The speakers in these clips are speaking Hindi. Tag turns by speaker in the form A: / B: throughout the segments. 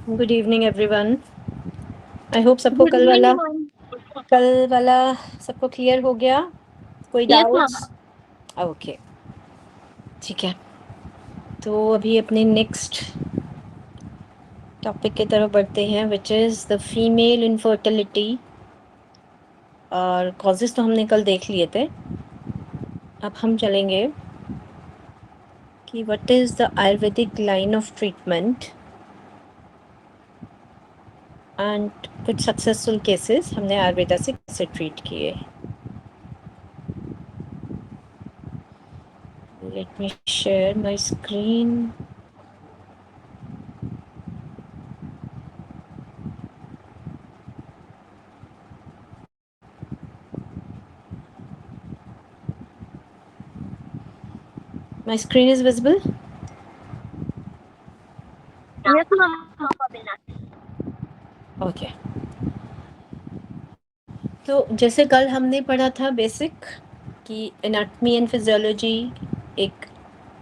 A: Good evening everyone. I hope सबको
B: गुड
A: कल
B: इवनिंग
A: वाला
B: मैम।
A: कल वाला सबको क्लियर हो गया। कोई
B: यस मैम।
A: डाउट्स? ओके, ठीक है। तो अभी अपने नेक्स्ट टॉपिक की तरफ बढ़ते हैं, which is the female infertility. और कॉजेज़ तो हमने कल देख लिए थे। अब हम चलेंगे कि what is the Ayurvedic line of treatment and कुछ सक्सेसफुल केसेस हमने आयुर्वेदा से कैसे ट्रीट किए। Let me share my screen. My screen is visible?
B: Yes ma'am.
A: Okay. तो जैसे कल हमने पढ़ा था बेसिक कि एनाटमी एंड फिजियोलॉजी एक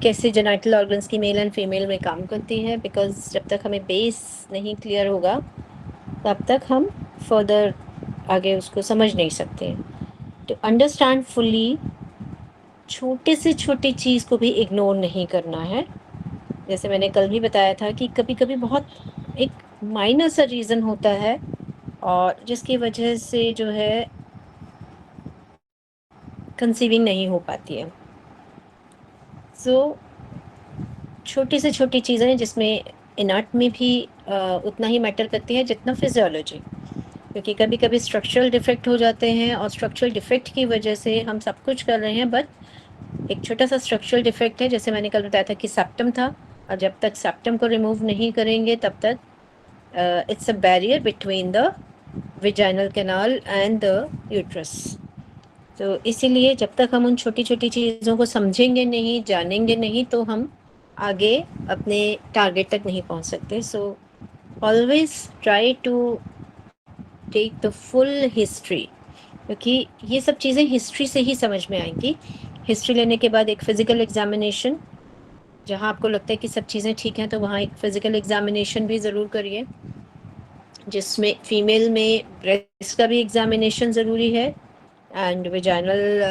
A: कैसे जेनिटल ऑर्गन्स की मेल एंड फीमेल में काम करती है, बिकॉज जब तक हमें बेस नहीं क्लियर होगा तब तक हम फर्दर आगे उसको समझ नहीं सकते। टू अंडरस्टैंड फुली छोटे से छोटी चीज़ को भी इग्नोर नहीं करना है। जैसे मैंने कल भी बताया था कि कभी कभी बहुत एक माइनर सा रीज़न होता है और जिसकी वजह से जो है कंसीविंग नहीं हो पाती है। सो छोटी से छोटी चीज़ें जिसमें एनाटमी भी उतना ही मैटर करती है जितना फिजियोलॉजी, क्योंकि कभी कभी स्ट्रक्चरल डिफेक्ट हो जाते हैं और स्ट्रक्चरल डिफेक्ट की वजह से हम सब कुछ कर रहे हैं, बट एक छोटा सा स्ट्रक्चरल डिफेक्ट है। जैसे मैंने कल बताया था कि सेप्टम था, और जब तक सेप्टम को रिमूव नहीं करेंगे तब तक it's a barrier between the vaginal canal and the uterus. तो इसीलिए जब तक हम उन छोटी छोटी चीज़ों को समझेंगे नहीं, जानेंगे नहीं, तो हम आगे अपने टारगेट तक नहीं पहुंच सकते। So always try to take the full history, क्योंकि ये सब चीज़ें हिस्ट्री से ही समझ में आएंगी। हिस्ट्री लेने के बाद एक फिजिकल एग्जामिनेशन, जहाँ आपको लगता है कि सब चीज़ें ठीक हैं तो वहाँ एक फिजिकल एग्जामिनेशन भी ज़रूर करिए, जिसमें फीमेल में ब्रेस्ट का भी एग्जामिनेशन ज़रूरी है एंड विजाइनल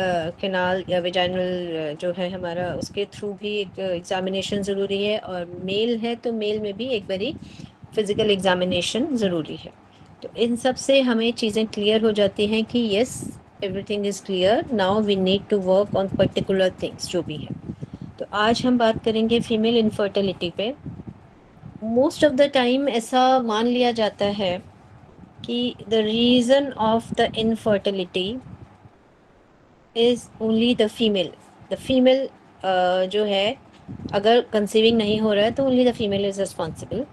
A: कैनाल या विजाइनल जो है हमारा, उसके थ्रू भी एक एग्जामिनेशन ज़रूरी है। और मेल है तो मेल में भी एक बारी फिज़िकल एग्जामिनेशन ज़रूरी है। तो इन सब से हमें चीज़ें क्लियर हो जाती हैं कि yes, everything is clear, now we need to work on particular things जो भी है। तो आज हम बात करेंगे फीमेल इनफर्टिलिटी पे। मोस्ट ऑफ द टाइम ऐसा मान लिया जाता है कि the reason of the infertility is only the female जो है, अगर कंसीविंग नहीं हो रहा है तो only the female is responsible.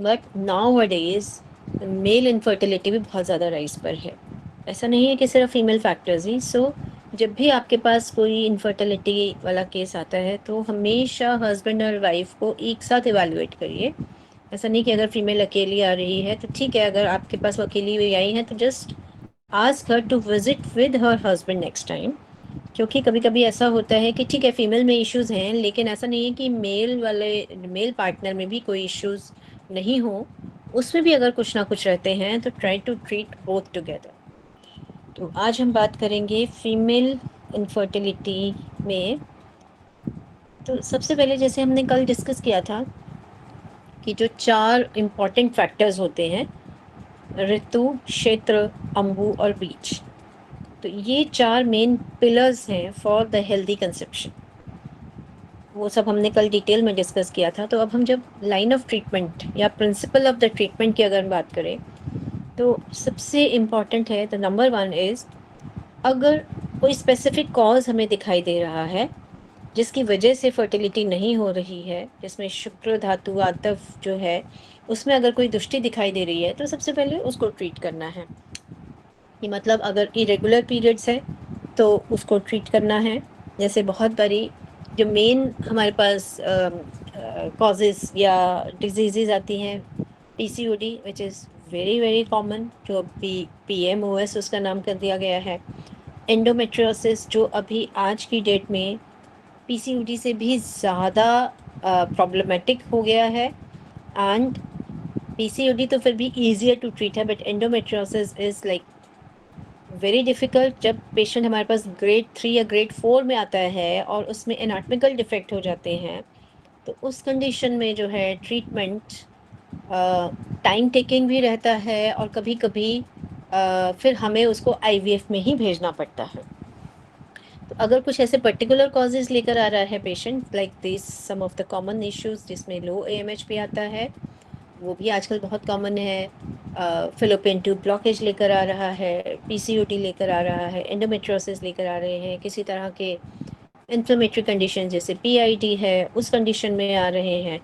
A: But nowadays male infertility भी बहुत ज़्यादा राइज पर है। ऐसा नहीं है कि सिर्फ फीमेल फैक्टर्स ही। सो जब भी आपके पास कोई इनफर्टिलिटी वाला केस आता है तो हमेशा हस्बैंड और वाइफ को एक साथ इवेलुएट करिए। ऐसा नहीं कि अगर फीमेल अकेली आ रही है तो ठीक है, अगर आपके पास वो अकेली हुई आई है तो just ask her to visit with her husband next time. क्योंकि कभी कभी ऐसा होता है कि ठीक है फीमेल में इश्यूज हैं, लेकिन ऐसा नहीं है कि मेल पार्टनर में भी कोई इश्यूज नहीं हो। उसमें भी अगर कुछ ना कुछ रहते हैं तो try to treat both together. तो आज हम बात करेंगे फीमेल इनफर्टिलिटी में। तो सबसे पहले जैसे हमने कल डिस्कस किया था कि जो चार इम्पॉर्टेंट फैक्टर्स होते हैं, ऋतु, क्षेत्र, अंबु और बीज, तो ये चार मेन पिलर्स हैं फॉर द हेल्दी कंसेप्शन। वो सब हमने कल डिटेल में डिस्कस किया था। तो अब हम जब लाइन ऑफ ट्रीटमेंट या प्रिंसिपल ऑफ द ट्रीटमेंट की अगर हम बात करें तो सबसे इम्पॉर्टेंट है, द नंबर वन इज़, अगर कोई स्पेसिफिक कॉज हमें दिखाई दे रहा है जिसकी वजह से फर्टिलिटी नहीं हो रही है, जिसमें शुक्र धातु आतव जो है उसमें अगर कोई दुष्टि दिखाई दे रही है, तो सबसे पहले उसको ट्रीट करना है। कि मतलब अगर इरेगुलर पीरियड्स है तो उसको ट्रीट करना है। जैसे बहुत बारी जो मेन हमारे पास कॉजेज़ या डिजीज़ आती हैं, PCOD which is very very common, जो पीएमओएस उसका नाम कर दिया गया है। एंडोमेट्रियोसिस जो अभी आज की डेट में पीसीओडी से भी ज़्यादा प्रॉब्लमेटिक हो गया है। एंड पीसीओडी तो फिर भी ईजियर टू ट्रीट है, but endometriosis is like very difficult. जब पेशेंट हमारे पास ग्रेड 3 या ग्रेड 4 में आता है और उसमें एनाटॉमिकल डिफेक्ट हो जाते हैं, तो उस कंडीशन में जो है ट्रीटमेंट टाइम टेकिंग भी रहता है, और कभी-कभी फिर हमें उसको आईवीएफ में ही भेजना पड़ता है। तो अगर कुछ ऐसे पर्टिकुलर कॉजेज़ लेकर आ रहा है patient, like this some of the common issues जिसमें लो एएमएच भी आता है, वो भी आजकल बहुत कॉमन है। फ़ैलोपियन ट्यूब ब्लॉकेज लेकर आ रहा है, पीसीओडी लेकर आ रहा है, एंडोमेट्रियोसिस लेकर आ रहे हैं, किसी तरह के इन्फ्लेमेटरी कंडीशन जैसे पीआईडी है, उस कंडीशन में आ रहे हैं,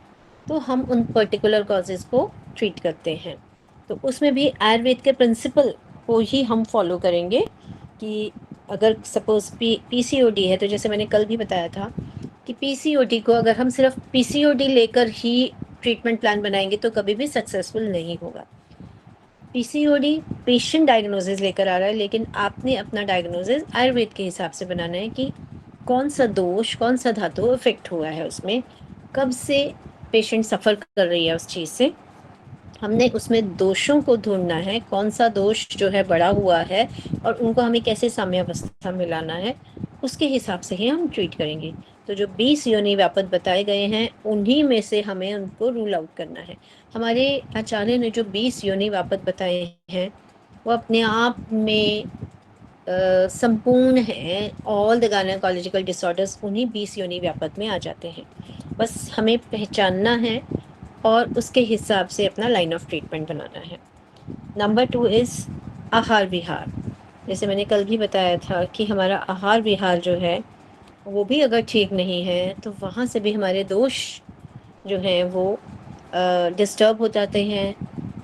A: तो हम उन पर्टिकुलर कॉजेज़ को ट्रीट करते हैं। तो उसमें भी आयुर्वेद के प्रिंसिपल को ही हम फॉलो करेंगे कि अगर सपोज़ पीसीओडी है, तो जैसे मैंने कल भी बताया था कि पीसीओडी को अगर हम सिर्फ पीसीओडी लेकर ही ट्रीटमेंट प्लान बनाएंगे तो कभी भी सक्सेसफुल नहीं होगा। पीसीओडी पेशेंट डायग्नोसिस लेकर आ रहा है, लेकिन आपने अपना डायग्नोसिस आयुर्वेद के हिसाब से बनाना है कि कौन सा दोष, कौन सा धातु इफेक्ट हुआ है उसमें, कब से पेशेंट सफ़र कर रही है उस चीज़ से। हमने उसमें दोषों को ढूंढना है, कौन सा दोष जो है बड़ा हुआ है और उनको हमें कैसे साम्यावस्था में लाना है, उसके हिसाब से ही हम ट्रीट करेंगे। तो जो 20 योनि व्यापक बताए गए हैं, उन्हीं में से हमें उनको रूल आउट करना है। हमारे आचार्य ने जो 20 योनि व्यापक बताए हैं, वो अपने आप में संपूर्ण हैं। ऑल द गायनेकोलॉजिकल डिसऑर्डर्स उन्हीं 20 योनि व्यापक में आ जाते हैं। बस हमें पहचानना है और उसके हिसाब से अपना लाइन ऑफ ट्रीटमेंट बनाना है। नंबर 2 इज़ आहार विहार। जैसे मैंने कल भी बताया था कि हमारा आहार विहार जो है, वो भी अगर ठीक नहीं है, तो वहाँ से भी हमारे दोष जो हैं वो डिस्टर्ब हो जाते हैं,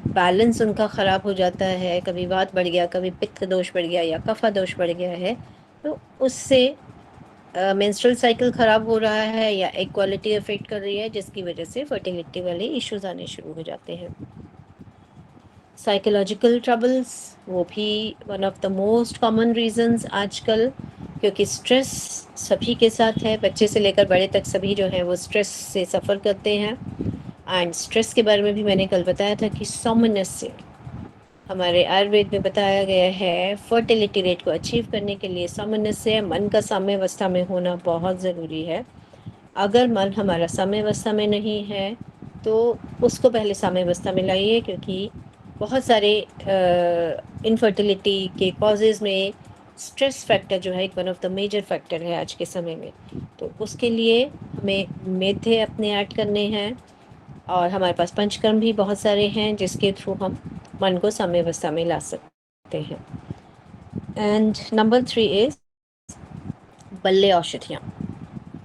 A: बैलेंस उनका ख़राब हो जाता है। कभी वात बढ़ गया, कभी पित्त दोष बढ़ गया या कफ़ा दोष बढ़ गया है, तो उससे मेंस्ट्रुअल साइकिल ख़राब हो रहा है या एग क्वालिटी अफेक्ट कर रही है, जिसकी वजह से फर्टिलिटी वाले इश्यूज़ आने शुरू हो जाते हैं। साइकोलॉजिकल ट्रबल्स, वो भी one of the most common reasons आजकल, क्योंकि स्ट्रेस सभी के साथ है, बच्चे से लेकर बड़े तक सभी जो हैं वो स्ट्रेस से सफ़र करते हैं। एंड स्ट्रेस के बारे में भी मैंने कल बताया था कि सामंजस्य हमारे आयुर्वेद में बताया गया है, फर्टिलिटी रेट को अचीव करने के लिए सामंजस्य, मन का साम्यावस्था में होना बहुत ज़रूरी है। अगर मन हमारा साम्यावस्था में नहीं है, तो उसको पहले साम्यावस्था में लाइए, क्योंकि बहुत सारे इनफर्टिलिटी के कॉजेज़ में स्ट्रेस फैक्टर जो है एक one of the major factor है आज के समय में। तो उसके लिए हमें मेथे अपने ऐड करने हैं, और हमारे पास पंचकर्म भी बहुत सारे हैं जिसके थ्रू हम मन को साम्यावस्था में ला सकते हैं। एंड नंबर 3 इज़ बल्ले औषधियाँ।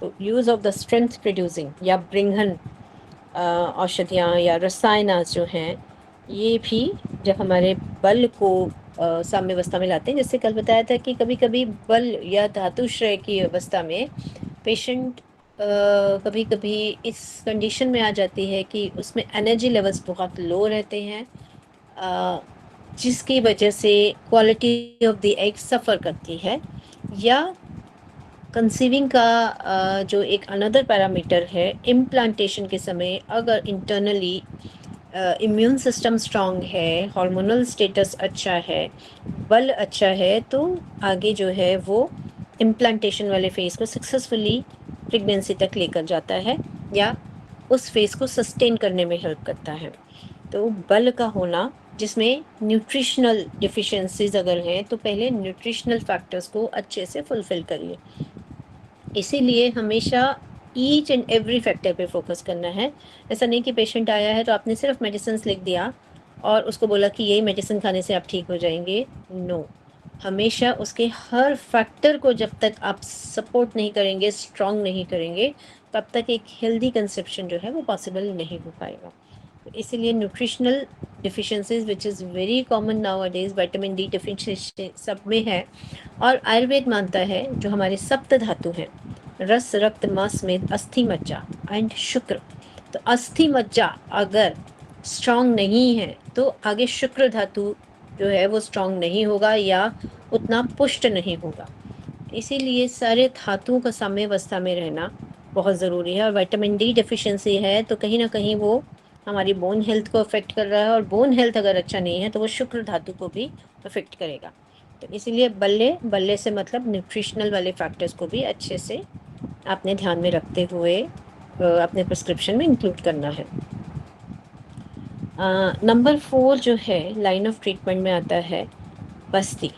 A: तो use of the strength producing या बृंघन औषधियाँ या रसायनास जो हैं, ये भी जब हमारे बल को साम्यावस्था में लाते हैं। जैसे कल बताया था कि कभी-कभी बल या धातुश्रय की अवस्था में पेशेंट कभी-कभी इस कंडीशन में आ जाती है कि उसमें एनर्जी लेवल्स बहुत लो रहते हैं, जिसकी वजह से क्वालिटी ऑफ द एग सफ़र करती है। या कंसीविंग का जो एक अनदर पैरामीटर है, इम्प्लांटेशन के समय अगर इंटरनली इम्यून सिस्टम स्ट्रांग है, हार्मोनल स्टेटस अच्छा है, बल अच्छा है, तो आगे जो है वो इम्प्लांटेशन वाले फेज़ को सक्सेसफुली प्रेगनेंसी तक लेकर जाता है या उस फेज़ को सस्टेन करने में हेल्प करता है। तो बल का होना, जिसमें न्यूट्रिशनल डिफिशिएंसीज अगर हैं, तो पहले न्यूट्रिशनल फैक्टर्स को अच्छे से फुलफ़िल करिए। इसीलिए हमेशा ईच एंड एवरी फैक्टर पे फोकस करना है। ऐसा नहीं कि पेशेंट आया है तो आपने सिर्फ मेडिसिन्स लिख दिया और उसको बोला कि यही मेडिसिन खाने से आप ठीक हो जाएंगे। नो, हमेशा उसके हर फैक्टर को जब तक आप सपोर्ट नहीं करेंगे, स्ट्रॉन्ग नहीं करेंगे, तब तक एक हेल्दी कंसेप्शन जो है वो पॉसिबल नहीं हो पाएगा। तो इसीलिए nutritional deficiencies which is very common nowadays, vitamin D deficiency सब में है। और आयुर्वेद मानता है जो हमारे सप्त धातु हैं, रस रक्त मांस में अस्थि मज्जा एंड शुक्र, तो अस्थि मज्जा अगर स्ट्रांग नहीं है तो आगे शुक्र धातु जो है वो स्ट्रांग नहीं होगा या उतना पुष्ट नहीं होगा। इसीलिए सारे धातुओं का साम्यावस्था में रहना बहुत ज़रूरी है। और विटामिन डी डिफिशिएंसी है तो कहीं ना कहीं वो हमारी बोन हेल्थ को अफेक्ट कर रहा है, और बोन हेल्थ अगर अच्छा नहीं है तो वो शुक्र धातु को भी अफेक्ट करेगा। तो इसीलिए बल्ले बल्ले से मतलब न्यूट्रिशनल वाले फैक्टर्स को भी अच्छे से आपने ध्यान में रखते हुए अपने प्रिस्क्रिप्शन में इंक्लूड करना है। नंबर 4 जो है लाइन ऑफ ट्रीटमेंट में आता है बस्ती।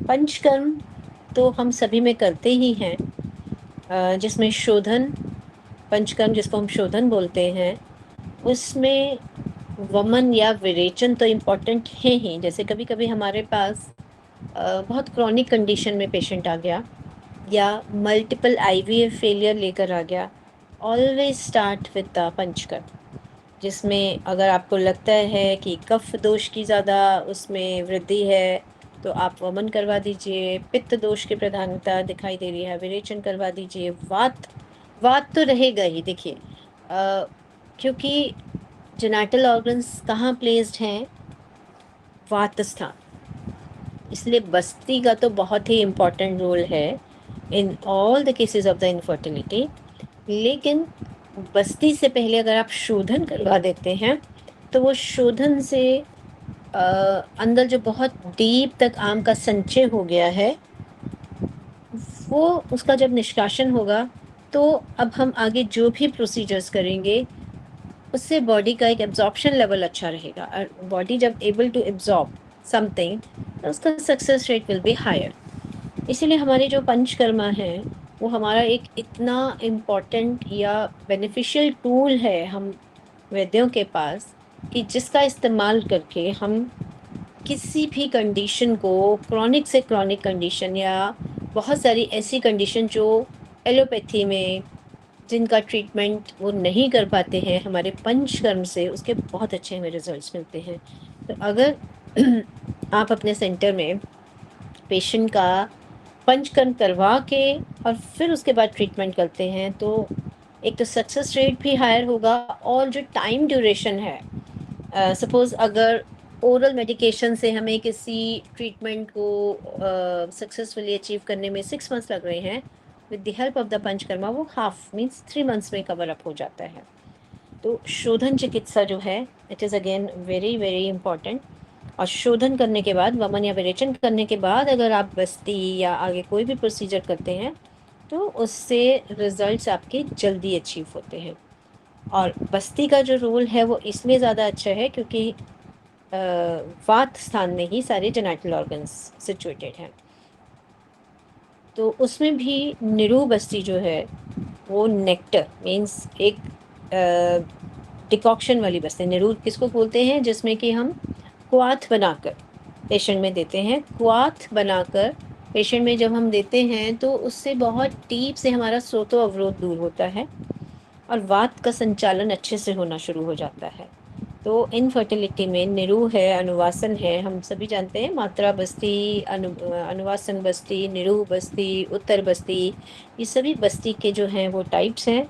A: पंचकर्म तो हम सभी में करते ही हैं, जिसमें शोधन, पंचकर्म जिसको हम शोधन बोलते हैं, उसमें वमन या विरेचन तो इम्पॉर्टेंट है ही। जैसे कभी कभी हमारे पास बहुत क्रॉनिक कंडीशन में पेशेंट आ गया, या मल्टीपल आईवीएफ फेलियर लेकर आ गया, always start with the panchakarma, जिसमें अगर आपको लगता है कि कफ दोष की ज़्यादा उसमें वृद्धि है तो आप वमन करवा दीजिए, पित्त दोष की प्रधानता दिखाई दे रही है विरेचन करवा दीजिए, वात वात तो रहेगा ही। देखिए क्योंकि जेनाइटल ऑर्गन्स कहाँ प्लेस्ड हैं, वात स्थान, इसलिए बस्ती का तो बहुत ही इम्पोर्टेंट रोल है in all the cases of the infertility. लेकिन बस्ती से पहले अगर आप शोधन करवा देते हैं तो वो शोधन से अंदर जो बहुत डीप तक आम का संचय हो गया है, वो उसका जब निष्कासन होगा तो अब हम आगे जो भी प्रोसीजर्स करेंगे उससे बॉडी का एक एब्जॉर्प्शन लेवल अच्छा रहेगा, और बॉडी जब एबल टू एब्जॉर्ब समथिंग तो उसका success rate will be higher. इसीलिए हमारे जो पंचकर्मा है वो हमारा एक इतना इम्पॉर्टेंट या बेनिफिशियल टूल है हम वैद्यों के पास, कि जिसका इस्तेमाल करके हम किसी भी कंडीशन को, क्रॉनिक से क्रॉनिक कंडीशन या बहुत सारी ऐसी कंडीशन जो एलोपैथी में जिनका ट्रीटमेंट वो नहीं कर पाते हैं, हमारे पंचकर्म से उसके बहुत अच्छे हमें रिजल्ट्स मिलते हैं। तो अगर आप अपने सेंटर में पेशेंट का पंचकर्म करवा के और फिर उसके बाद ट्रीटमेंट करते हैं तो एक तो सक्सेस रेट भी हायर होगा, और जो टाइम ड्यूरेशन है, सपोज़ अगर ओरल मेडिकेशन से हमें किसी ट्रीटमेंट को सक्सेसफुली अचीव करने में 6 मंथ्स लग रहे हैं, with the help of the panchakarma वो हाफ मीन्स 3 मंथ्स में कवर अप हो जाता है। तो शोधन चिकित्सा जो है it is again very very important. और शोधन करने के बाद, वमन या विरेचन करने के बाद अगर आप बस्ती या आगे कोई भी प्रोसीजर करते हैं तो उससे रिजल्ट्स आपके जल्दी अचीव होते हैं। और बस्ती का जो रोल है वो इसलिए ज़्यादा अच्छा है क्योंकि वात स्थान में ही सारे जेनाइटल ऑर्गन्स सिचुएटेड हैं। तो उसमें भी निरू बस्ती जो है वो नेक्टर मीन्स एक डिकॉक्शन वाली बस्ती। निरू किसको बोलते हैं, जिसमें कि हम क्वाथ बनाकर पेशेंट में देते हैं। क्वाथ बनाकर पेशेंट में जब हम देते हैं तो उससे बहुत डीप से हमारा स्रोतो अवरोध दूर होता है और वात का संचालन अच्छे से होना शुरू हो जाता है। तो इनफर्टिलिटी में निरू है, अनुवासन है, हम सभी जानते हैं मात्रा बस्ती, अनुवासन बस्ती, निरू बस्ती, उत्तर बस्ती, ये सभी बस्ती के जो हैं वो टाइप्स हैं।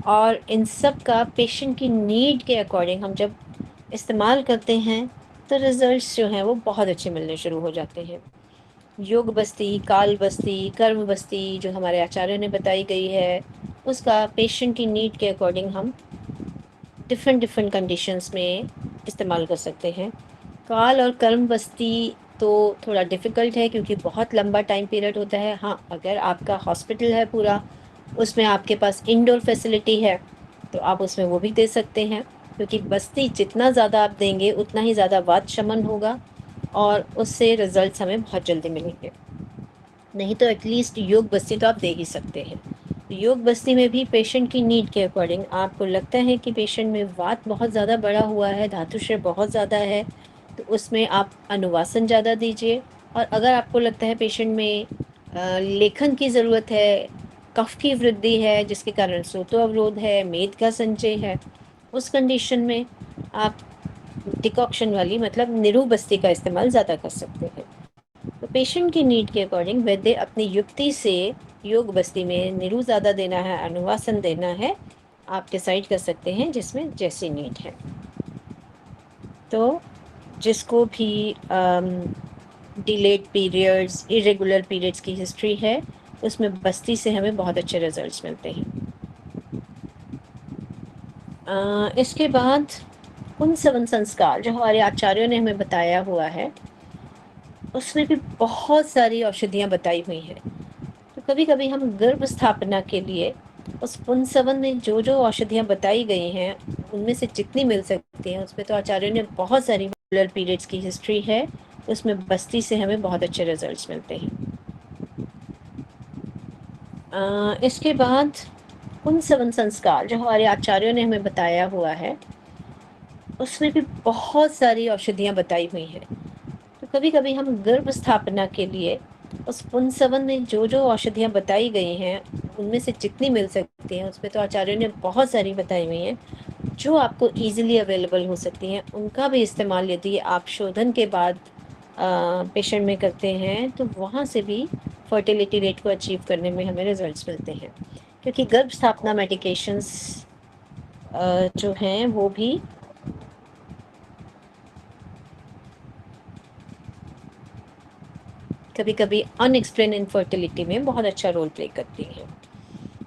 A: और इन सब का पेशेंट की नीड के अकॉर्डिंग हम जब इस्तेमाल करते हैं तो रिजल्ट्स जो हैं वो बहुत अच्छे मिलने शुरू हो जाते हैं। योग बस्ती, काल बस्ती, कर्म बस्ती जो हमारे आचार्य ने बताई गई है, उसका पेशेंट की नीड के अकॉर्डिंग हम डिफरेंट डिफरेंट कंडीशंस में इस्तेमाल कर सकते हैं। काल और कर्म बस्ती तो थोड़ा डिफ़िकल्ट है क्योंकि बहुत लंबा टाइम पीरियड होता है। हाँ, अगर आपका हॉस्पिटल है पूरा, उसमें आपके पास इंडोर फैसिलिटी है तो आप उसमें वो भी दे सकते हैं, क्योंकि बस्ती जितना ज़्यादा आप देंगे उतना ही ज़्यादा वात शमन होगा और उससे रिजल्ट्स हमें बहुत जल्दी मिलेंगे। नहीं तो एटलीस्ट योग बस्ती तो आप दे ही सकते हैं। योग बस्ती में भी पेशेंट की नीड के अकॉर्डिंग, आपको लगता है कि पेशेंट में वात बहुत ज़्यादा बढ़ा हुआ है, धातुश्रय बहुत ज़्यादा है, तो उसमें आप अनुवासन ज़्यादा दीजिए। और अगर आपको लगता है पेशेंट में लेखन की ज़रूरत है, कफ की वृद्धि है जिसके कारण सोतो अवरोध है, मेद का संचय है, उस कंडीशन में आप डिकॉक्शन वाली मतलब निरू बस्ती का इस्तेमाल ज़्यादा कर सकते हैं। तो पेशेंट की नीड के अकॉर्डिंग वैद्य अपनी युक्ति से योग बस्ती में निरू ज़्यादा देना है, अनुवासन देना है, आप डिसाइड कर सकते हैं जिसमें जैसी नीड है। तो जिसको भी डिलेड पीरियड्स, इरेगुलर पीरियड्स की हिस्ट्री है, उसमें बस्ती से हमें बहुत अच्छे रिजल्ट्स मिलते हैं। इसके बाद पुंसवन संस्कार जो हमारे आचार्यों ने हमें बताया हुआ है, उसमें भी बहुत सारी औषधियाँ बताई हुई हैं। तो कभी-कभी हम गर्भ स्थापना के लिए उस पुंसवन में जो-जो औषधियाँ बताई गई हैं, उनमें से जितनी मिल सकती हैं, उसमें तो आचार्यों ने बहुत सारी रेगुलर पीरियड्स की हिस्ट्री है, उसमें बस्ती से हमें बहुत अच्छे रिजल्ट्स मिलते हैं। इसके बाद पुंसवन संस्कार जो हमारे आचार्यों ने हमें बताया हुआ है, उसमें भी बहुत सारी औषधियाँ बताई हुई हैं। तो कभी-कभी हम गर्भ स्थापना के लिए उस पुंसवन में जो-जो औषधियाँ बताई गई हैं, उनमें से जितनी मिल सकती हैं, उसमें तो आचार्यों ने बहुत सारी बताई हुई हैं, जो आपको ईज़िली अवेलेबल हो सकती हैं, उनका भी इस्तेमाल यदि आप शोधन के बाद पेशेंट में करते हैं, तो वहाँ से भी फर्टिलिटी रेट को अचीव करने में हमें रिज़ल्ट्स मिलते हैं। क्योंकि गर्भ स्थापना मेडिकेशंस जो हैं वो भी कभी-कभी अनएक्सप्लेन्ड इनफर्टिलिटी में बहुत अच्छा रोल प्ले करती हैं।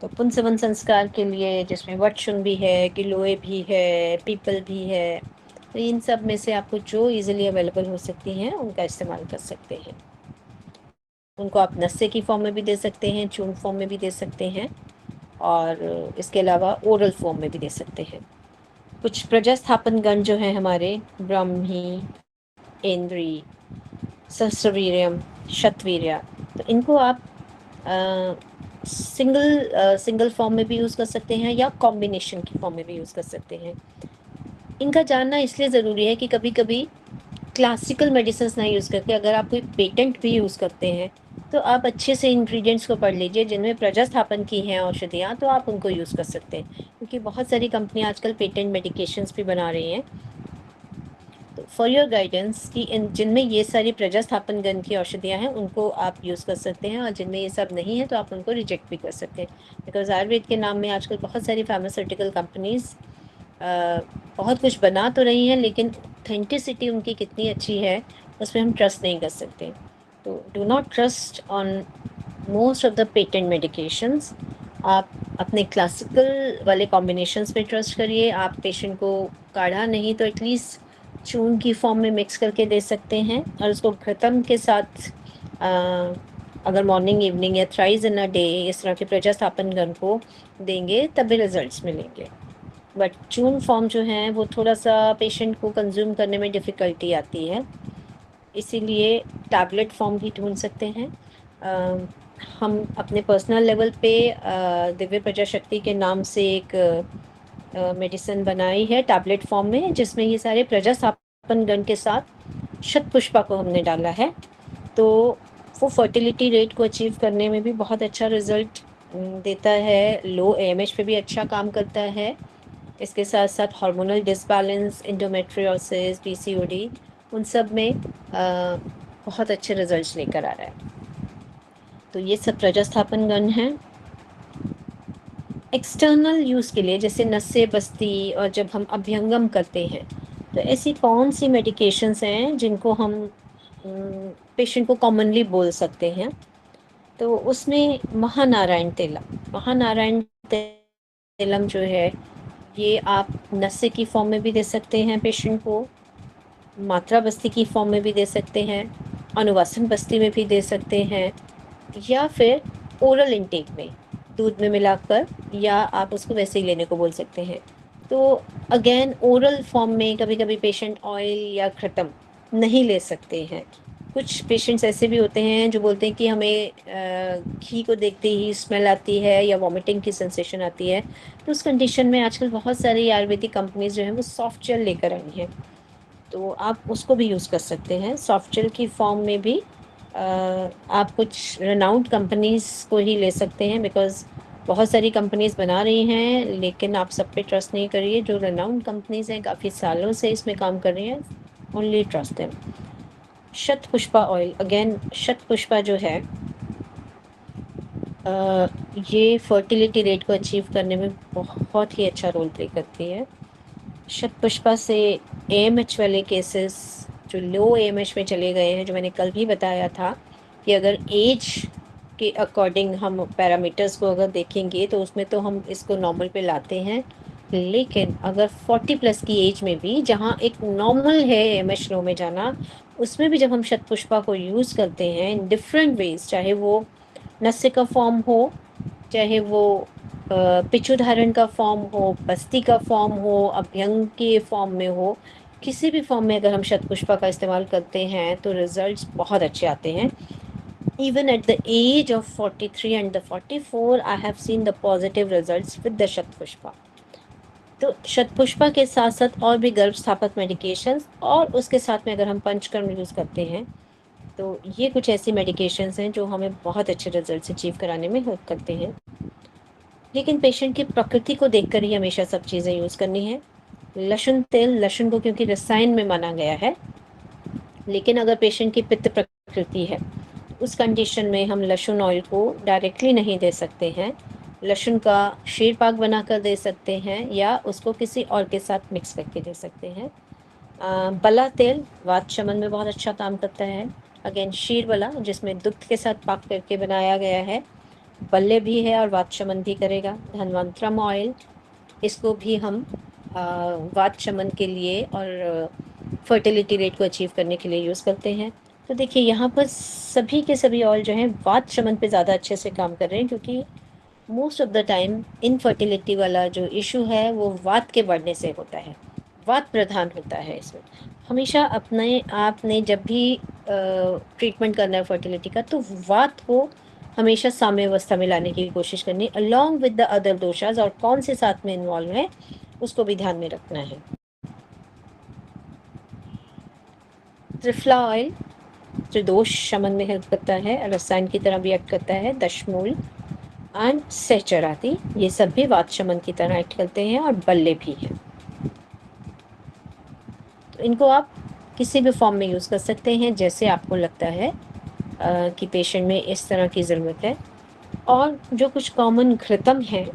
A: तो पुंसवन संस्कार के लिए जिसमें वटशुंग भी है, गिलोय भी है, पीपल भी है, तो इन सब में से आपको जो ईज़िली अवेलेबल हो सकती हैं, उनका इस्तेमाल कर सकते हैं। उनको आप नस्से की फॉर्म में भी दे सकते हैं, चूर्ण फॉर्म में भी दे सकते हैं और इसके अलावा ओरल फॉर्म में भी दे सकते हैं। कुछ प्रजास्थापन गण जो हैं हमारे ब्राह्मी, ऐन्द्री, सहस्रवीर्यम, शतवीर्य, तो इनको आप सिंगल फॉर्म में भी यूज़ कर सकते हैं या कॉम्बिनेशन की फॉर्म में भी यूज़ कर सकते हैं। इनका जानना इसलिए ज़रूरी है कि कभी-कभी क्लासिकल मेडिसिन्स ना यूज़ करके अगर आप कोई पेटेंट भी यूज़ करते हैं, तो आप अच्छे से इंग्रीडिएंट्स को पढ़ लीजिए जिनमें प्रजास्थापन की हैं औषधियाँ, तो आप उनको यूज़ कर सकते हैं। क्योंकि बहुत सारी कंपनियाँ आजकल पेटेंट मेडिकेशंस भी बना रही हैं। तो फॉर योर गाइडेंस कि इन जिनमें ये सारी प्रजास्थापन गण की औषधियाँ हैं, उनको आप यूज़ कर सकते हैं और जिनमें ये सब नहीं है, तो आप उनको रिजेक्ट भी कर सकते हैं। बिकॉज़ आयुर्वेद के नाम में आजकल बहुत सारी फार्मास्यूटिकल कंपनीज़ बहुत कुछ बना तो रही हैं, लेकिन ऑथेंटिसिटी उनकी कितनी अच्छी है, उसपे हम ट्रस्ट नहीं कर सकते। तो do not trust on most of the patent medications. आप अपने क्लासिकल वाले कॉम्बिनेशंस पे ट्रस्ट करिए। आप पेशेंट को काढ़ा नहीं तो एटलीस्ट चूर्ण की फॉर्म में मिक्स करके दे सकते हैं और उसको घृतम के साथ अगर मॉर्निंग, इवनिंग या थ्राइस इन अ डे इस तरह के प्रजास्थापन गण को देंगे, तब भी रिजल्ट्स मिलेंगे। बट चूर्ण फॉर्म जो है वो थोड़ा-सा पेशेंट को कंज़्यूम करने में डिफ़िकल्टी आती है, इसीलिए टैबलेट फॉर्म भी ढूँढ सकते हैं। हम अपने पर्सनल लेवल पे दिव्य प्रजाशक्ति के नाम से एक मेडिसिन बनाई है टैबलेट फॉर्म में, जिसमें ये सारे प्रजास्थापन गण के साथ शतपुष्पा को हमने डाला है। तो वो फर्टिलिटी रेट को अचीव करने में भी बहुत अच्छा रिज़ल्ट देता है, लो एएमएच पे भी अच्छा काम करता है। इसके साथ-साथ हार्मोनल डिसबैलेंस, एंडोमेट्रियोसिस, पीसीओडी, उन सब में बहुत अच्छे रिजल्ट्स लेकर आ रहा है। तो ये सब प्रजास्थापन गण हैं। एक्सटर्नल यूज़ के लिए जैसे नसें बस्ती और जब हम अभ्यंगम करते हैं, तो ऐसी कौन-सी मेडिकेशंस हैं जिनको हम पेशेंट को कॉमनली बोल सकते हैं? तो उसमें महानारायण तेलम जो है, ये आप नस्से की फॉर्म में भी दे सकते हैं पेशेंट को, मात्रा बस्ती की फॉर्म में भी दे सकते हैं, अनुवासन बस्ती में भी दे सकते हैं या फिर ओरल इंटेक में दूध में मिलाकर, या आप उसको वैसे ही लेने को बोल सकते हैं। तो अगेन ओरल फॉर्म में कभी-कभी पेशेंट ऑयल या घृतम नहीं ले सकते हैं। कुछ पेशेंट्स ऐसे भी होते हैं जो बोलते हैं कि हमें घी को देखते ही स्मेल आती है या वॉमिटिंग की सेंसेशन आती है। तो उस कंडीशन में आजकल बहुत सारी आयुर्वेदिक कंपनीज़ जो हैं वो सॉफ्ट जेल लेकर आई हैं। तो आप उसको भी यूज़ कर सकते हैं। सॉफ्ट जेल की फॉर्म में भी आप कुछ रेनाउंड कंपनीज़ को ही ले सकते हैं, बिकॉज़ बहुत सारी कंपनीज़ बना रही हैं, लेकिन आप सब पे ट्रस्ट नहीं करिए। जो रेनाउंड कंपनीज़ हैं, काफ़ी सालों से इसमें काम कर रही हैं, only trust them. Shatapushpa oil, again Shatapushpa जो है ये फर्टिलिटी रेट को अचीव करने में बहुत ही अच्छा रोल प्ले करती है। शतपुष्पा से एएमएच वाले केसेस जो लो एएमएच में चले गए हैं, जो मैंने कल भी बताया था कि अगर एज के अकॉर्डिंग हम पैरामीटर्स को अगर देखेंगे तो उसमें तो हम इसको नॉर्मल पे लाते हैं, लेकिन अगर 40 प्लस की एज में भी, जहाँ एक नॉर्मल है एमएच लो में जाना, उसमें भी जब हम शतपुष्पा को यूज़ करते हैं इन डिफरेंट वेज, चाहे वो नस्य का फॉर्म हो, चाहे वो पिछुधारण का फॉर्म हो, बस्ती का फॉर्म हो, अभ्यंग के फॉर्म में हो, किसी भी फॉर्म में अगर हम शतपुष्पा का इस्तेमाल करते हैं तो रिजल्ट्स बहुत अच्छे आते हैं। Even at the age of 43 and the 44 I have seen the positive results with the Shatapushpa. तो शतपुष्पा के साथ साथ और भी गर्भ स्थापक मेडिकेशंस, और उसके साथ में अगर हम पंचकर्म यूज़ करते हैं, तो ये कुछ ऐसी मेडिकेशंस हैं जो हमें बहुत अच्छे रिजल्ट्स अचीव कराने में हेल्प करते हैं। लेकिन पेशेंट की प्रकृति को देखकर ही हमेशा सब चीज़ें यूज़ करनी है। लहसुन तेल, लहसुन को क्योंकि रसायन में माना गया है, लेकिन अगर पेशेंट की पित्त प्रकृति है, उस कंडीशन में हम लहसुन ऑयल को डायरेक्टली नहीं दे सकते हैं। लहसुन का शीर पाक बनाकर दे सकते हैं या उसको किसी और के साथ मिक्स करके दे सकते हैं। बला तेल वात शमन में बहुत अच्छा काम करता है। अगेन शीर वाला, जिसमें दुग्ध के साथ पाक करके बनाया गया है, बल्ले भी है और वात शमन भी करेगा। धनवंतरम ऑयल, इसको भी हम वात शमन के लिए और फर्टिलिटी रेट को अचीव करने के लिए यूज़ करते हैं। तो देखिए यहाँ पर सभी के सभी ऑयल जो हैं वात शमन पे ज़्यादा अच्छे से काम कर रहे हैं, क्योंकि most of the time infertility वाला जो इशू है वो वात के बढ़ने से होता है, वात प्रधान होता है इसमें। हमेशा अपने आपने जब भी ट्रीटमेंट करना है फर्टिलिटी का, तो वात को हमेशा साम्य अवस्था में लाने की कोशिश करनी, along with the other doshas, और कौन से साथ में इन्वॉल्व है उसको भी ध्यान में रखना है। त्रिफला ऑयल त्रिदोष शमन में हेल्प करता है, रसायन की तरह भी एक्ट करता है। दशमूल एंड सहचराती, ये सब भी वात शमन की तरह एक्ट करते हैं, और बल्ले भी हैं। तो इनको आप किसी भी फॉर्म में यूज़ कर सकते हैं जैसे आपको लगता है कि पेशेंट में इस तरह की ज़रूरत है। और जो कुछ कॉमन घृतम हैं,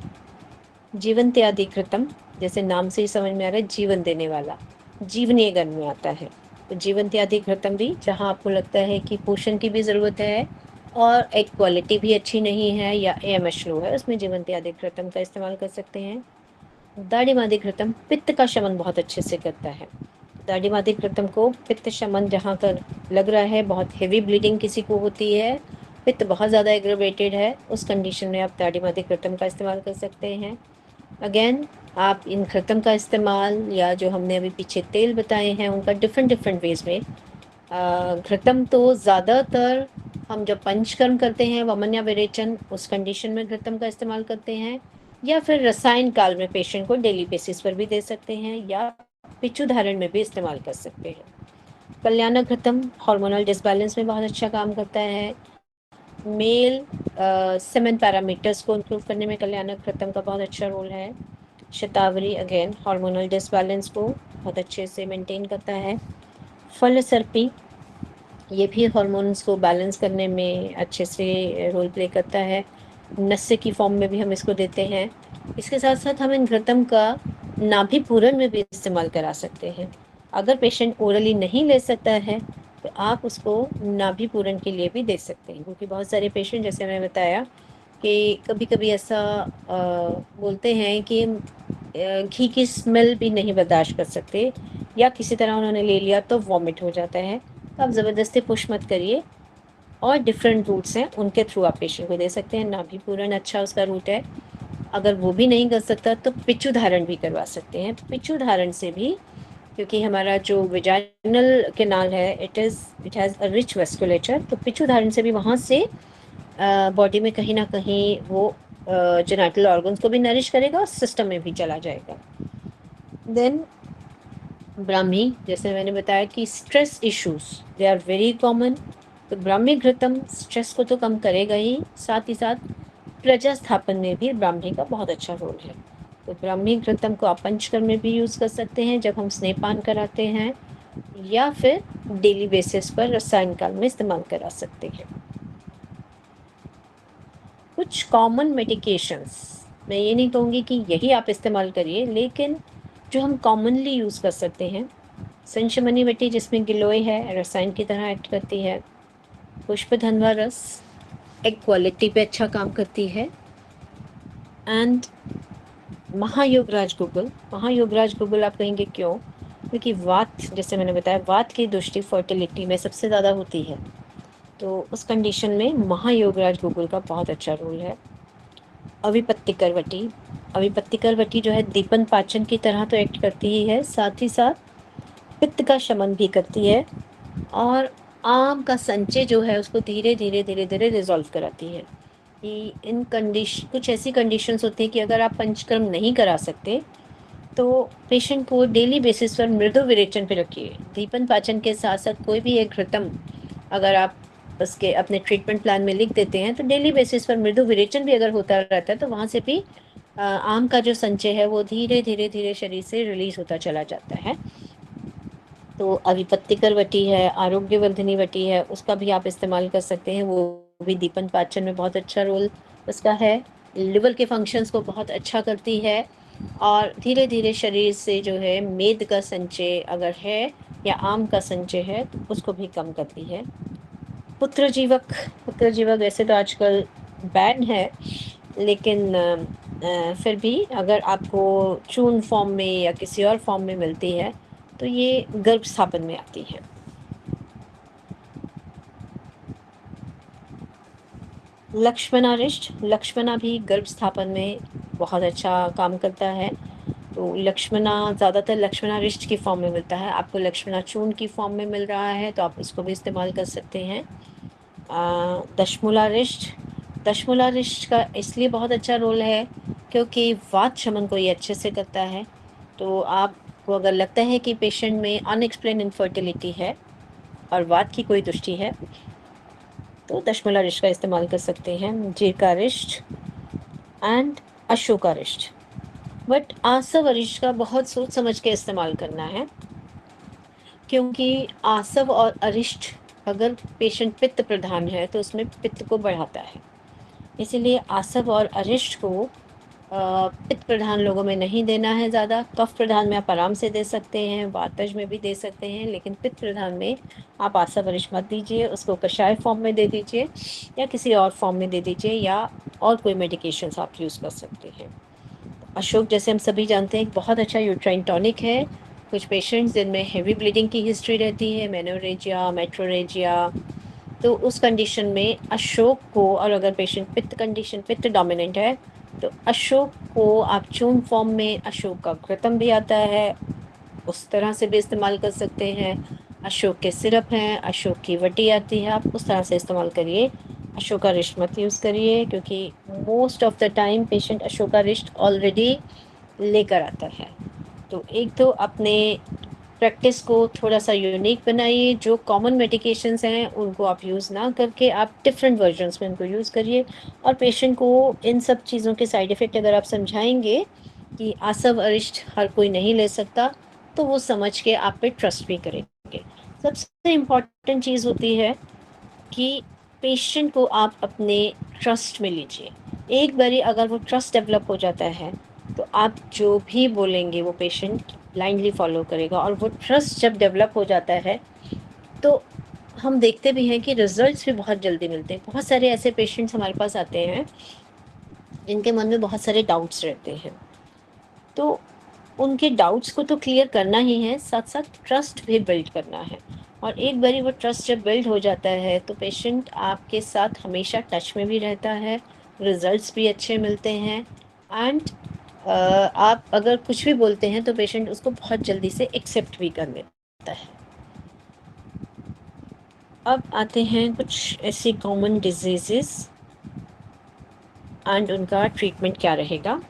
A: जीवनत्यादि घृतम, जैसे नाम से ही समझ में आ रहा है जीवन देने वाला, जीवनीय गण में आता है। तो जीवनत्यादि घृतम भी, जहाँ आपको लगता है कि पोषण की भी ज़रूरत है और एक क्वालिटी भी अच्छी नहीं है या एएमएच लो है, उसमें जीवनत्यादि घृतम का इस्तेमाल कर सकते हैं। दाढ़ीमादी घृतम पित्त का शमन बहुत अच्छे से करता है। दाढ़ीमादी घृतम को पित्त शमन, जहाँ कर लग रहा है बहुत हेवी ब्लीडिंग किसी को होती है, पित्त बहुत ज़्यादा एग्रेवेटेड है, उस कंडीशन में आप दाढ़ीमादी घृतम का इस्तेमाल कर सकते हैं। अगेन आप इन घृतम का इस्तेमाल, या जो हमने अभी पीछे तेल बताए हैं उनका डिफरेंट डिफरेंट वेज में। घृतम तो ज़्यादातर हम जब पंचकर्म करते हैं, वमन या विरेचन, उस कंडीशन में घृतम का इस्तेमाल करते हैं, या फिर रसायन काल में पेशेंट को डेली बेसिस पर भी दे सकते हैं, या पिच्चू धारण में भी इस्तेमाल कर सकते हैं। कल्याण घृतम हार्मोनल डिसबैलेंस में बहुत अच्छा काम करता है। मेल सेमेन पैरामीटर्स को इम्प्रूव करने में कल्याण घृतम का बहुत अच्छा रोल है। शतावरी अगेन हार्मोनल डिसबैलेंस को बहुत अच्छे से मेंटेन करता है। फल सर्पी, ये भी हार्मोन्स को बैलेंस करने में अच्छे से रोल प्ले करता है। नस्य की फॉर्म में भी हम इसको देते हैं। इसके साथ साथ हम इन घृतम का नाभि पूरण में भी इस्तेमाल करा सकते हैं। अगर पेशेंट ओरली नहीं ले सकता है तो आप उसको नाभि पूरण के लिए भी दे सकते हैं, क्योंकि बहुत सारे पेशेंट, जैसे मैंने बताया कि कभी कभी ऐसा बोलते हैं कि घी की स्मेल भी नहीं बर्दाश्त कर सकते, या किसी तरह उन्होंने ले लिया तो वॉमिट हो जाता है। तो आप ज़बरदस्ती पुश मत करिए, और डिफरेंट रूट्स हैं उनके थ्रू आप पेशेंट को दे सकते हैं। नाभि पूरण अच्छा उसका रूट है। अगर वो भी नहीं कर सकता तो पिच्चू धारण भी करवा सकते हैं। पिच्चू धारण से भी, क्योंकि हमारा जो विजाइनल कैनाल है इट हैज़ अ रिच वेस्कुलेचर, तो पिच्चू धारण से भी वहाँ से बॉडी में कहीं ना कहीं वो जेनिटल ऑर्गन्स को भी नरिश करेगा और सिस्टम में भी चला जाएगा। देन ब्राह्मी, जैसे मैंने बताया कि stress issues they are very common, तो ब्राह्मी घृतम स्ट्रेस को तो कम करेगा ही, साथ ही साथ प्रजा स्थापन में भी ब्राह्मी का बहुत अच्छा रोल है। तो ब्राह्मी घृतम को आप पंचकर्म में भी यूज़ कर सकते हैं जब हम स्नेहपान कराते हैं, या फिर डेली बेसिस पर रसायन काल में इस्तेमाल करा सकते हैं। कुछ कॉमन मेडिकेशंस, मैं ये नहीं कहूँगी कि यही आप इस्तेमाल करिए, लेकिन जो हम कॉमनली यूज़ कर सकते हैं, संशमनी वटी जिसमें गिलोय है, रसायन की तरह एक्ट करती है। पुष्पधनवा रस एग क्वालिटी पे अच्छा काम करती है। एंड महायोगराज गुगुल, महायोगराज गुगुल आप कहेंगे क्यों? क्योंकि वात, जैसे मैंने बताया, वात की दृष्टि फर्टिलिटी में सबसे ज़्यादा होती है, तो उस कंडीशन में महायोगराज गुगुल का बहुत अच्छा रोल है। अविपत्तिकरवटी, अविपत्तिकरवटी जो है दीपन पाचन की तरह तो एक्ट करती ही है, साथ ही साथ पित्त का शमन भी करती है, और आम का संचय जो है उसको धीरे धीरे धीरे धीरे रिजॉल्व कराती है। कि इन कंडीशन, कुछ ऐसी कंडीशंस होती हैं कि अगर आप पंचकर्म नहीं करा सकते तो पेशेंट को डेली बेसिस पर मृदु विरेचन पे रखिए। दीपन पाचन के साथ साथ कोई भी एक घृतम अगर आप उसके अपने ट्रीटमेंट प्लान में लिख देते हैं तो डेली बेसिस पर मृदु विरेचन भी अगर होता रहता है तो वहाँ से भी आम का जो संचय है वो धीरे धीरे धीरे शरीर से रिलीज होता चला जाता है। तो अविपत्तिकर वटी है, आरोग्यवर्धिनी वटी है, उसका भी आप इस्तेमाल कर सकते हैं। वो भी दीपन पाचन में बहुत अच्छा रोल उसका है, लिवर के फंक्शंस को बहुत अच्छा करती है, और धीरे धीरे शरीर से जो है मेद का संचय अगर है या आम का संचय है तो उसको भी कम करती है। पुत्र जीवक, पुत्र जीवक वैसे तो आजकल बैन है, लेकिन फिर भी अगर आपको चूर्ण फॉर्म में या किसी और फॉर्म में मिलती है तो ये गर्भ स्थापन में आती है। लक्ष्मणारिष्ट, लक्ष्मणा भी गर्भ स्थापन में बहुत अच्छा काम करता है। तो लक्ष्मणा ज़्यादातर लक्ष्मणारिष्ट की फॉर्म में मिलता है, आपको लक्ष्मणा चूर्ण की फॉर्म में मिल रहा है तो आप इसको भी इस्तेमाल कर सकते हैं। दशमूलारिष्ट, दशमूलारिष्ट का इसलिए बहुत अच्छा रोल है क्योंकि वात शमन को ये अच्छे से करता है। तो आपको अगर लगता है कि पेशेंट में अनएक्सप्लेन इनफर्टिलिटी है और वात की कोई दुष्टि है तो दशमूलारिष्ट का इस्तेमाल कर सकते हैं। जीरकारिष्ट एंड अशोकारिष्ट, बट आसव अरिष्ट का बहुत सोच समझ के इस्तेमाल करना है, क्योंकि आसव और अरिष्ट अगर पेशेंट पित्त प्रधान है तो उसमें पित्त को बढ़ाता है। इसीलिए आसव और अरिष्ट को पित्त प्रधान लोगों में नहीं देना है ज़्यादा। कफ प्रधान में आप आराम से दे सकते हैं, वातज में भी दे सकते हैं, लेकिन पित्त प्रधान में आप आसव अरिष्ट मत दीजिए। उसको कषाय फॉर्म में दे दीजिए या किसी और फॉर्म में दे दीजिए, या और कोई मेडिकेशंस आप यूज़ कर सकते हैं। अशोक जैसे हम सभी जानते हैं एक बहुत अच्छा यूट्राइन टॉनिक है। कुछ पेशेंट्स जिनमें हेवी ब्लीडिंग की हिस्ट्री रहती है, मेनोरेजिया, मेट्रोरेजिया, तो उस कंडीशन में अशोक को, और अगर पेशेंट पित्त कंडीशन, पित्त डोमिनेंट है, तो अशोक को आप चूर्ण फॉर्म में, अशोक का घृतम भी आता है, उस तरह से भी इस्तेमाल कर सकते हैं। अशोक के सिरप हैं, अशोक की वटी आती है, आप उस तरह से इस्तेमाल करिए। अशोकारिष्ट मत यूज़ करिए क्योंकि most of the time patient Ashokarishta already लेकर आता है। तो एक तो अपने प्रैक्टिस को थोड़ा सा यूनिक बनाइए, जो कॉमन मेडिकेशंस हैं उनको आप यूज़ ना करके आप डिफरेंट वर्जन्स में उनको यूज़ करिए। और पेशेंट को इन सब चीज़ों के साइड इफ़ेक्ट अगर आप समझाएंगे कि आसव अरिष्ट हर कोई नहीं ले सकता, तो वो समझ के आप पे ट्रस्ट भी करेंगे। सबसे इम्पॉर्टेंट चीज़ होती है कि पेशेंट को आप अपने ट्रस्ट में लीजिए। एक बारी अगर वो ट्रस्ट डेवलप हो जाता है तो आप जो भी बोलेंगे वो पेशेंट ब्लाइंडली फॉलो करेगा, और वो ट्रस्ट जब डेवलप हो जाता है तो हम देखते भी हैं कि रिजल्ट्स भी बहुत जल्दी मिलते हैं। बहुत सारे ऐसे पेशेंट्स हमारे पास आते हैं जिनके मन में बहुत सारे डाउट्स रहते हैं, तो उनके डाउट्स को तो क्लियर करना ही है, साथ साथ ट्रस्ट भी बिल्ड करना है। और एक बारी वो ट्रस्ट जब बिल्ड हो जाता है तो पेशेंट आपके साथ हमेशा टच में भी रहता है, रिजल्ट्स भी अच्छे मिलते हैं, एंड आप अगर कुछ भी बोलते हैं तो पेशेंट उसको बहुत जल्दी से एक्सेप्ट भी कर लेता है। अब आते हैं कुछ ऐसी कॉमन डिजीज़ेस एंड उनका ट्रीटमेंट क्या रहेगा।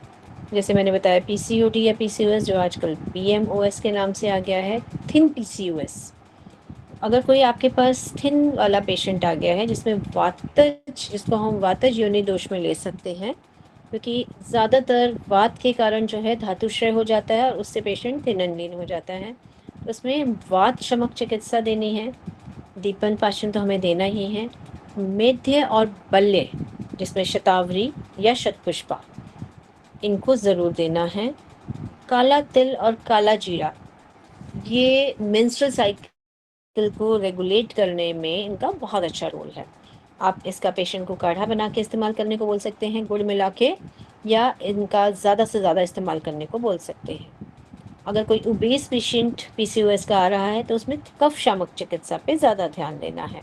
A: जैसे मैंने बताया पीसीओडी या पीसीओएस, जो आजकल पीएमओएस के नाम से आ गया है, थिन पीसीओएस। अगर कोई आपके पास थिन वाला पेशेंट आ गया है जिसमें वातज, जिसको हम वातज योनि दोष में ले सकते हैं, क्योंकि ज़्यादातर वात के कारण जो है धातुश्रय हो जाता है और उससे पेशेंट थिन एंड लीन हो जाता है, तो उसमें वात शमक चिकित्सा देनी है। दीपन पाचन तो हमें देना ही है। मेध्य और बल्य, जिसमें शतावरी या शतपुष्पा, इनको ज़रूर देना है। काला तिल और काला जीरा, ये मेंस्ट्रुअल साइकिल को रेगुलेट करने में इनका बहुत अच्छा रोल है। आप इसका पेशेंट को काढ़ा बना के इस्तेमाल करने को बोल सकते हैं, गुड़ मिला के या इनका ज़्यादा से ज़्यादा इस्तेमाल करने को बोल सकते हैं। अगर कोई ओबेस पेशेंट पीसीओएस का आ रहा है तो उसमें कफ शामक चिकित्सा पे ज़्यादा ध्यान देना है।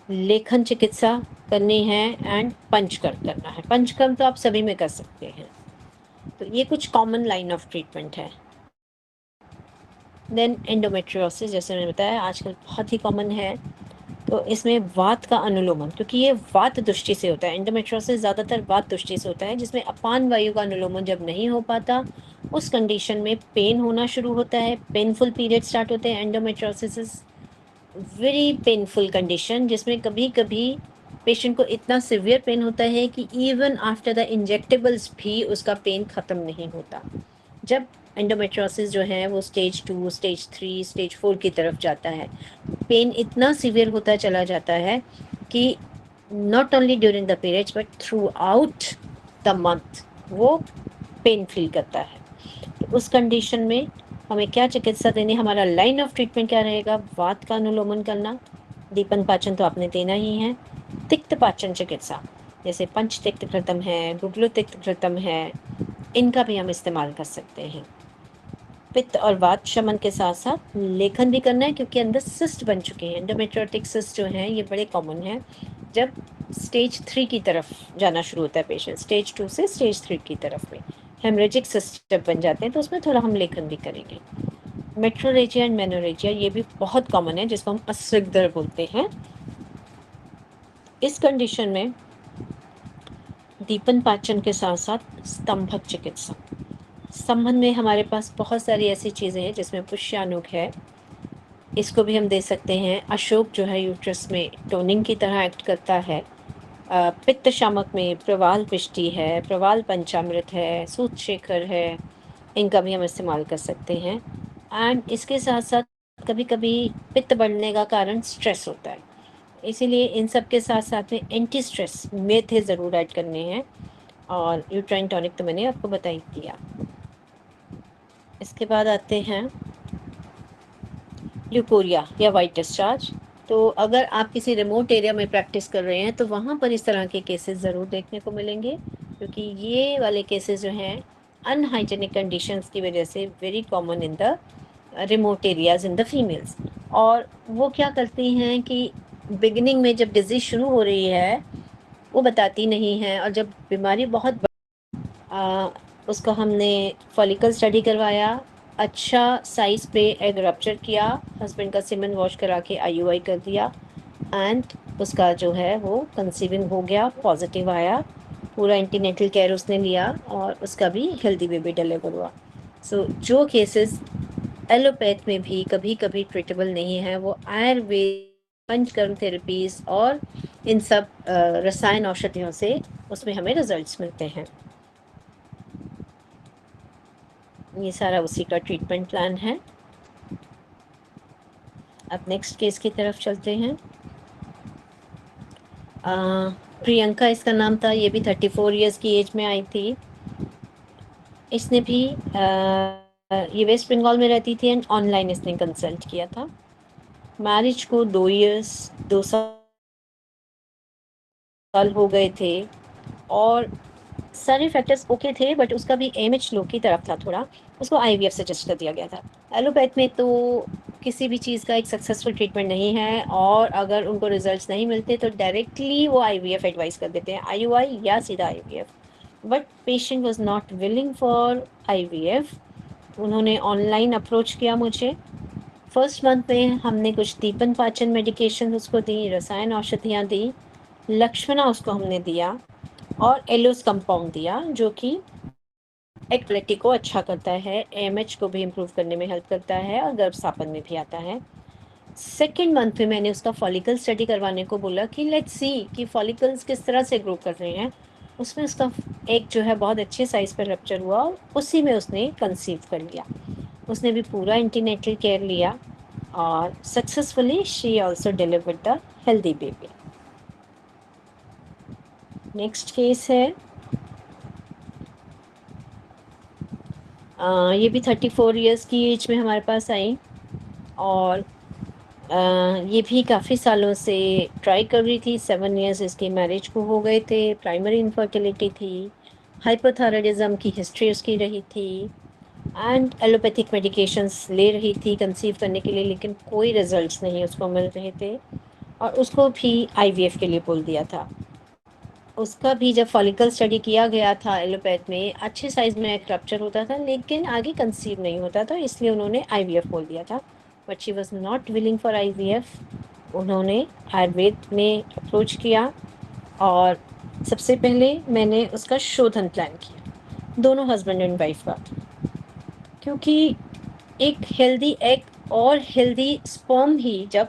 A: लेखन चिकित्सा करनी है एंड पंचकर्म करना है। पंचकर्म तो आप सभी में कर सकते हैं। तो ये कुछ कॉमन लाइन ऑफ ट्रीटमेंट है। देन एंडोमेट्रियोसिस, जैसे मैंने बताया आजकल बहुत ही कॉमन है। तो इसमें वात का अनुलोमन, क्योंकि ये वात दृष्टि से होता है। एंडोमेट्रियोसिस ज़्यादातर वात दृष्टि से होता है, जिसमें अपान वायु का अनुलोमन जब नहीं हो पाता, उस कंडीशन में पेन होना शुरू होता है, पेनफुल पीरियड स्टार्ट होते हैं। Endometriosis is very painful condition, जिसमें कभी कभी पेशेंट को इतना सिवियर पेन होता है कि इवन आफ्टर द इंजेक्टेबल्स भी उसका पेन ख़त्म नहीं होता। जब एंडोमेट्रियोसिस जो है वो स्टेज 2, स्टेज 3, स्टेज 4 की तरफ जाता है, पेन इतना सीवियर होता चला जाता है कि not only during the periods but through out the month वो पेन फील करता है। तो उस कंडीशन में हमें क्या चिकित्सा देनी, हमारा लाइन ऑफ ट्रीटमेंट क्या रहेगा? वात का अनुलोमन करना, दीपन पाचन तो आपने देना ही है। तिक्त पाचन चिकित्सा, जैसे पंच तिक्त घृतम है, गुगलु तिक्त घृतम है, इनका भी हम इस्तेमाल कर सकते हैं। पित्त और वात शमन के साथ साथ लेखन भी करना है, क्योंकि अंदर सिस्ट बन चुके हैं। एंडोमेट्रियोटिक सिस्ट जो हैं ये बड़े कॉमन हैं। जब स्टेज 3 की तरफ जाना शुरू होता है पेशेंट, स्टेज 2 से स्टेज 3 की तरफ में हेमरेजिक सिस्ट जब बन जाते हैं तो उसमें थोड़ा हम लेखन भी करेंगे। मेट्रोरेजिया एंड मेनोरेजिया ये भी बहुत कॉमन है, जिसको हम अस्विग्धर बोलते हैं। इस कंडीशन में दीपन पाचन के साथ साथ स्तंभक चिकित्सा। स्तंभन में हमारे पास बहुत सारी ऐसी चीज़ें हैं जिसमें पुष्यानुग है, इसको भी हम दे सकते हैं। अशोक जो है यूट्रस में टोनिंग की तरह एक्ट करता है। पित्त शामक में प्रवाल पिष्टी है, प्रवाल पंचामृत है, सूत शेखर है, इनका भी हम इस्तेमाल कर सकते हैं। एंड इसके साथ साथ कभी कभी पित्त बढ़ने का कारण स्ट्रेस होता है, इसीलिए इन सब के साथ साथ में एंटी स्ट्रेस मेथे ज़रूर ऐड करने हैं। और यूट्राइन टॉनिक तो मैंने आपको बता ही दिया। इसके बाद आते हैं ल्यूकोरिया या वाइट डिस्चार्ज। तो अगर आप किसी रिमोट एरिया में प्रैक्टिस कर रहे हैं तो वहाँ पर इस तरह के केसेस ज़रूर देखने को मिलेंगे, क्योंकि ये वाले केसेस जो हैं अनहाइजेनिक कंडीशंस की वजह से very common in the remote areas in the females. और वो क्या करती हैं कि बिगिनिंग में जब डिजीज़ शुरू हो रही है वो बताती नहीं है, और जब बीमारी बहुत उसको हमने फॉलिकल स्टडी करवाया, अच्छा साइज़ पे एग रप्चर किया, हस्बैंड का सीमेन वॉश करा के आईयूआई कर दिया, एंड उसका जो है वो कंसीविंग हो गया, पॉजिटिव आया, पूरा एंटीनेटल केयर उसने लिया और उसका भी हेल्दी बेबी डिलीवर हुआ। सो जो केसेस एलोपैथ में भी कभी कभी ट्रीटेबल नहीं है, वो आयुर्वेद, पंचकर्म थेरेपीज और इन सब रसायन औषधियों से उसमें हमें रिजल्ट्स मिलते हैं। ये सारा उसी का ट्रीटमेंट प्लान है। अब नेक्स्ट केस की तरफ चलते हैं। प्रियंका इसका नाम था, ये भी 34 इयर्स की एज में आई थी। इसने भी ये वेस्ट बंगाल में रहती थी एंड ऑनलाइन इसने कंसल्ट किया था। मैरिज को 2 साल हो गए थे और सारे फैक्टर्स ओके थे, बट उसका भी एमएच लो की तरफ था थोड़ा, उसको आईवीएफ सजेस्ट कर दिया गया था। एलोपैथ में तो किसी भी चीज़ का एक सक्सेसफुल ट्रीटमेंट नहीं है, और अगर उनको रिजल्ट्स नहीं मिलते तो डायरेक्टली वो आईवीएफ एडवाइस कर देते हैं, आईयूआई या सीधा IVF. But patient was not willing for IVF. उन्होंने ऑनलाइन अप्रोच किया मुझे। फर्स्ट मंथ में हमने कुछ दीपन पाचन मेडिकेशन उसको दी, रसायन औषधियाँ दी, लक्ष्मणा उसको हमने दिया और एलोस कंपाउंड दिया, जो कि एग क्वालिटी को अच्छा करता है, एएमएच को भी इम्प्रूव करने में हेल्प करता है और गर्भस्थापन में भी आता है। सेकेंड मंथ में मैंने उसका फॉलिकल स्टडी करवाने को बोला कि लेट्स सी कि फॉलिकल्स किस तरह से ग्रो कर रहे हैं। उसमें उसका एग जो है बहुत अच्छे साइज़ पर रप्चर हुआ और उसी में उसने कंसीव कर लिया। उसने भी पूरा एंटीनेटल केयर लिया और successfully she also delivered the healthy baby. Next case है, ये भी 34 इयर्स की एज में हमारे पास आई और ये भी काफ़ी सालों से ट्राई कर रही थी, 7 इयर्स इसकी मैरिज को हो गए थे, प्राइमरी इनफर्टिलिटी थी, हाइपोथायरायडिज़्म की हिस्ट्री उसकी रही थी एंड एलोपैथिक मेडिकेशंस ले रही थी कंसीव करने के लिए, लेकिन कोई रिजल्ट्स नहीं उसको मिल रहे थे और उसको भी आईवीएफ के लिए बोल दिया था। उसका भी जब फॉलिकल स्टडी किया गया था एलोपैथ में, अच्छे साइज़ में एक रप्चर होता था लेकिन आगे कंसीव नहीं होता था, इसलिए उन्होंने आईवीएफ बोल दिया था। But she was not willing for IVF. उन्होंने आयुर्वेद में अप्रोच किया और सबसे पहले मैंने उसका शोधन प्लान किया, दोनों हस्बैंड एंड वाइफ का, क्योंकि एक हेल्दी एग और हेल्दी स्पर्म ही जब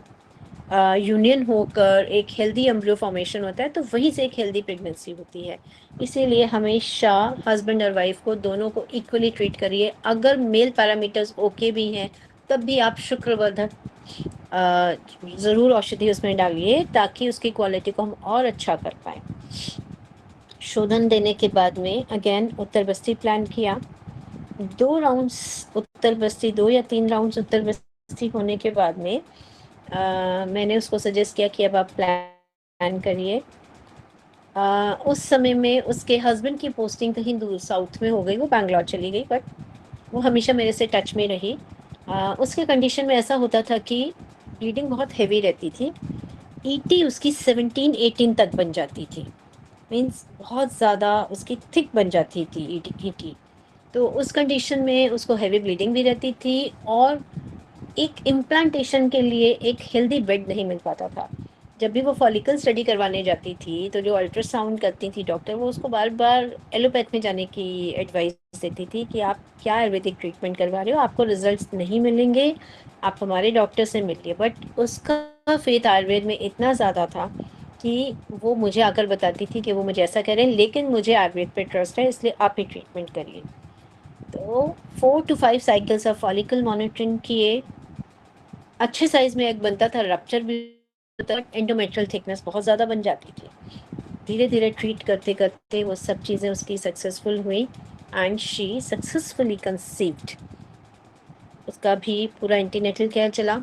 A: यूनियन होकर एक हेल्दी एम्ब्रियो फॉर्मेशन होता है तो वहीं से एक हेल्दी प्रेगनेंसी होती है। इसीलिए हमेशा हस्बैंड और वाइफ को दोनों को इक्वली ट्रीट करिए। अगर मेल पैरामीटर्स ओके भी हैं तब भी आप शुक्रवर्धक ज़रूर औषधि उसमें डालिए ताकि उसकी क्वालिटी को हम और अच्छा कर पाएँ। शोधन देने के बाद में अगेन उत्तर बस्ती प्लान किया। 2 राउंड्स उत्तर बस्ती, 2 या 3 राउंड्स उत्तर बस्ती होने के बाद में मैंने उसको सजेस्ट किया कि अब आप प्लान करिए। उस समय में उसके हस्बैंड की पोस्टिंग कहीं दूर साउथ में हो गई, वो बैंगलोर चली गई, बट वो हमेशा मेरे से टच में रही। उसके कंडीशन में ऐसा होता था कि ब्लीडिंग बहुत हेवी रहती थी, ईटी उसकी 17-18 तक बन जाती थी, मीन्स बहुत ज़्यादा उसकी थिक बन जाती थी ईटी। तो उस कंडीशन में उसको हेवी ब्लीडिंग भी रहती थी और एक इम्प्लांटेशन के लिए एक हेल्दी बेड नहीं मिल पाता था। जब भी वो फॉलिकल स्टडी करवाने जाती थी तो जो अल्ट्रासाउंड करती थी डॉक्टर, वो उसको बार बार एलोपैथ में जाने की एडवाइस देती थी कि आप क्या आयुर्वेदिक ट्रीटमेंट करवा रहे हो, आपको रिजल्ट्स नहीं मिलेंगे, आप हमारे डॉक्टर से मिलिए। बट उसका फेथ आयुर्वेद में इतना ज़्यादा था कि वो मुझे आकर बताती थी कि वो मुझे ऐसा कह रहे हैं लेकिन मुझे आयुर्वेद पे ट्रस्ट है, इसलिए आप ही ट्रीटमेंट करिए। तो 4 to 5 cycles of follicle monitoring किए, अच्छे साइज में एग बनता था, रप्चर भी होता, एंडोमेट्रियल थिकनेस बहुत ज़्यादा बन जाती थी। धीरे धीरे ट्रीट करते करते वो सब चीज़ें उसकी सक्सेसफुल हुई एंड शी सक्सेसफुली कंसीव्ड। उसका भी पूरा एंटीनेटल केयर चला।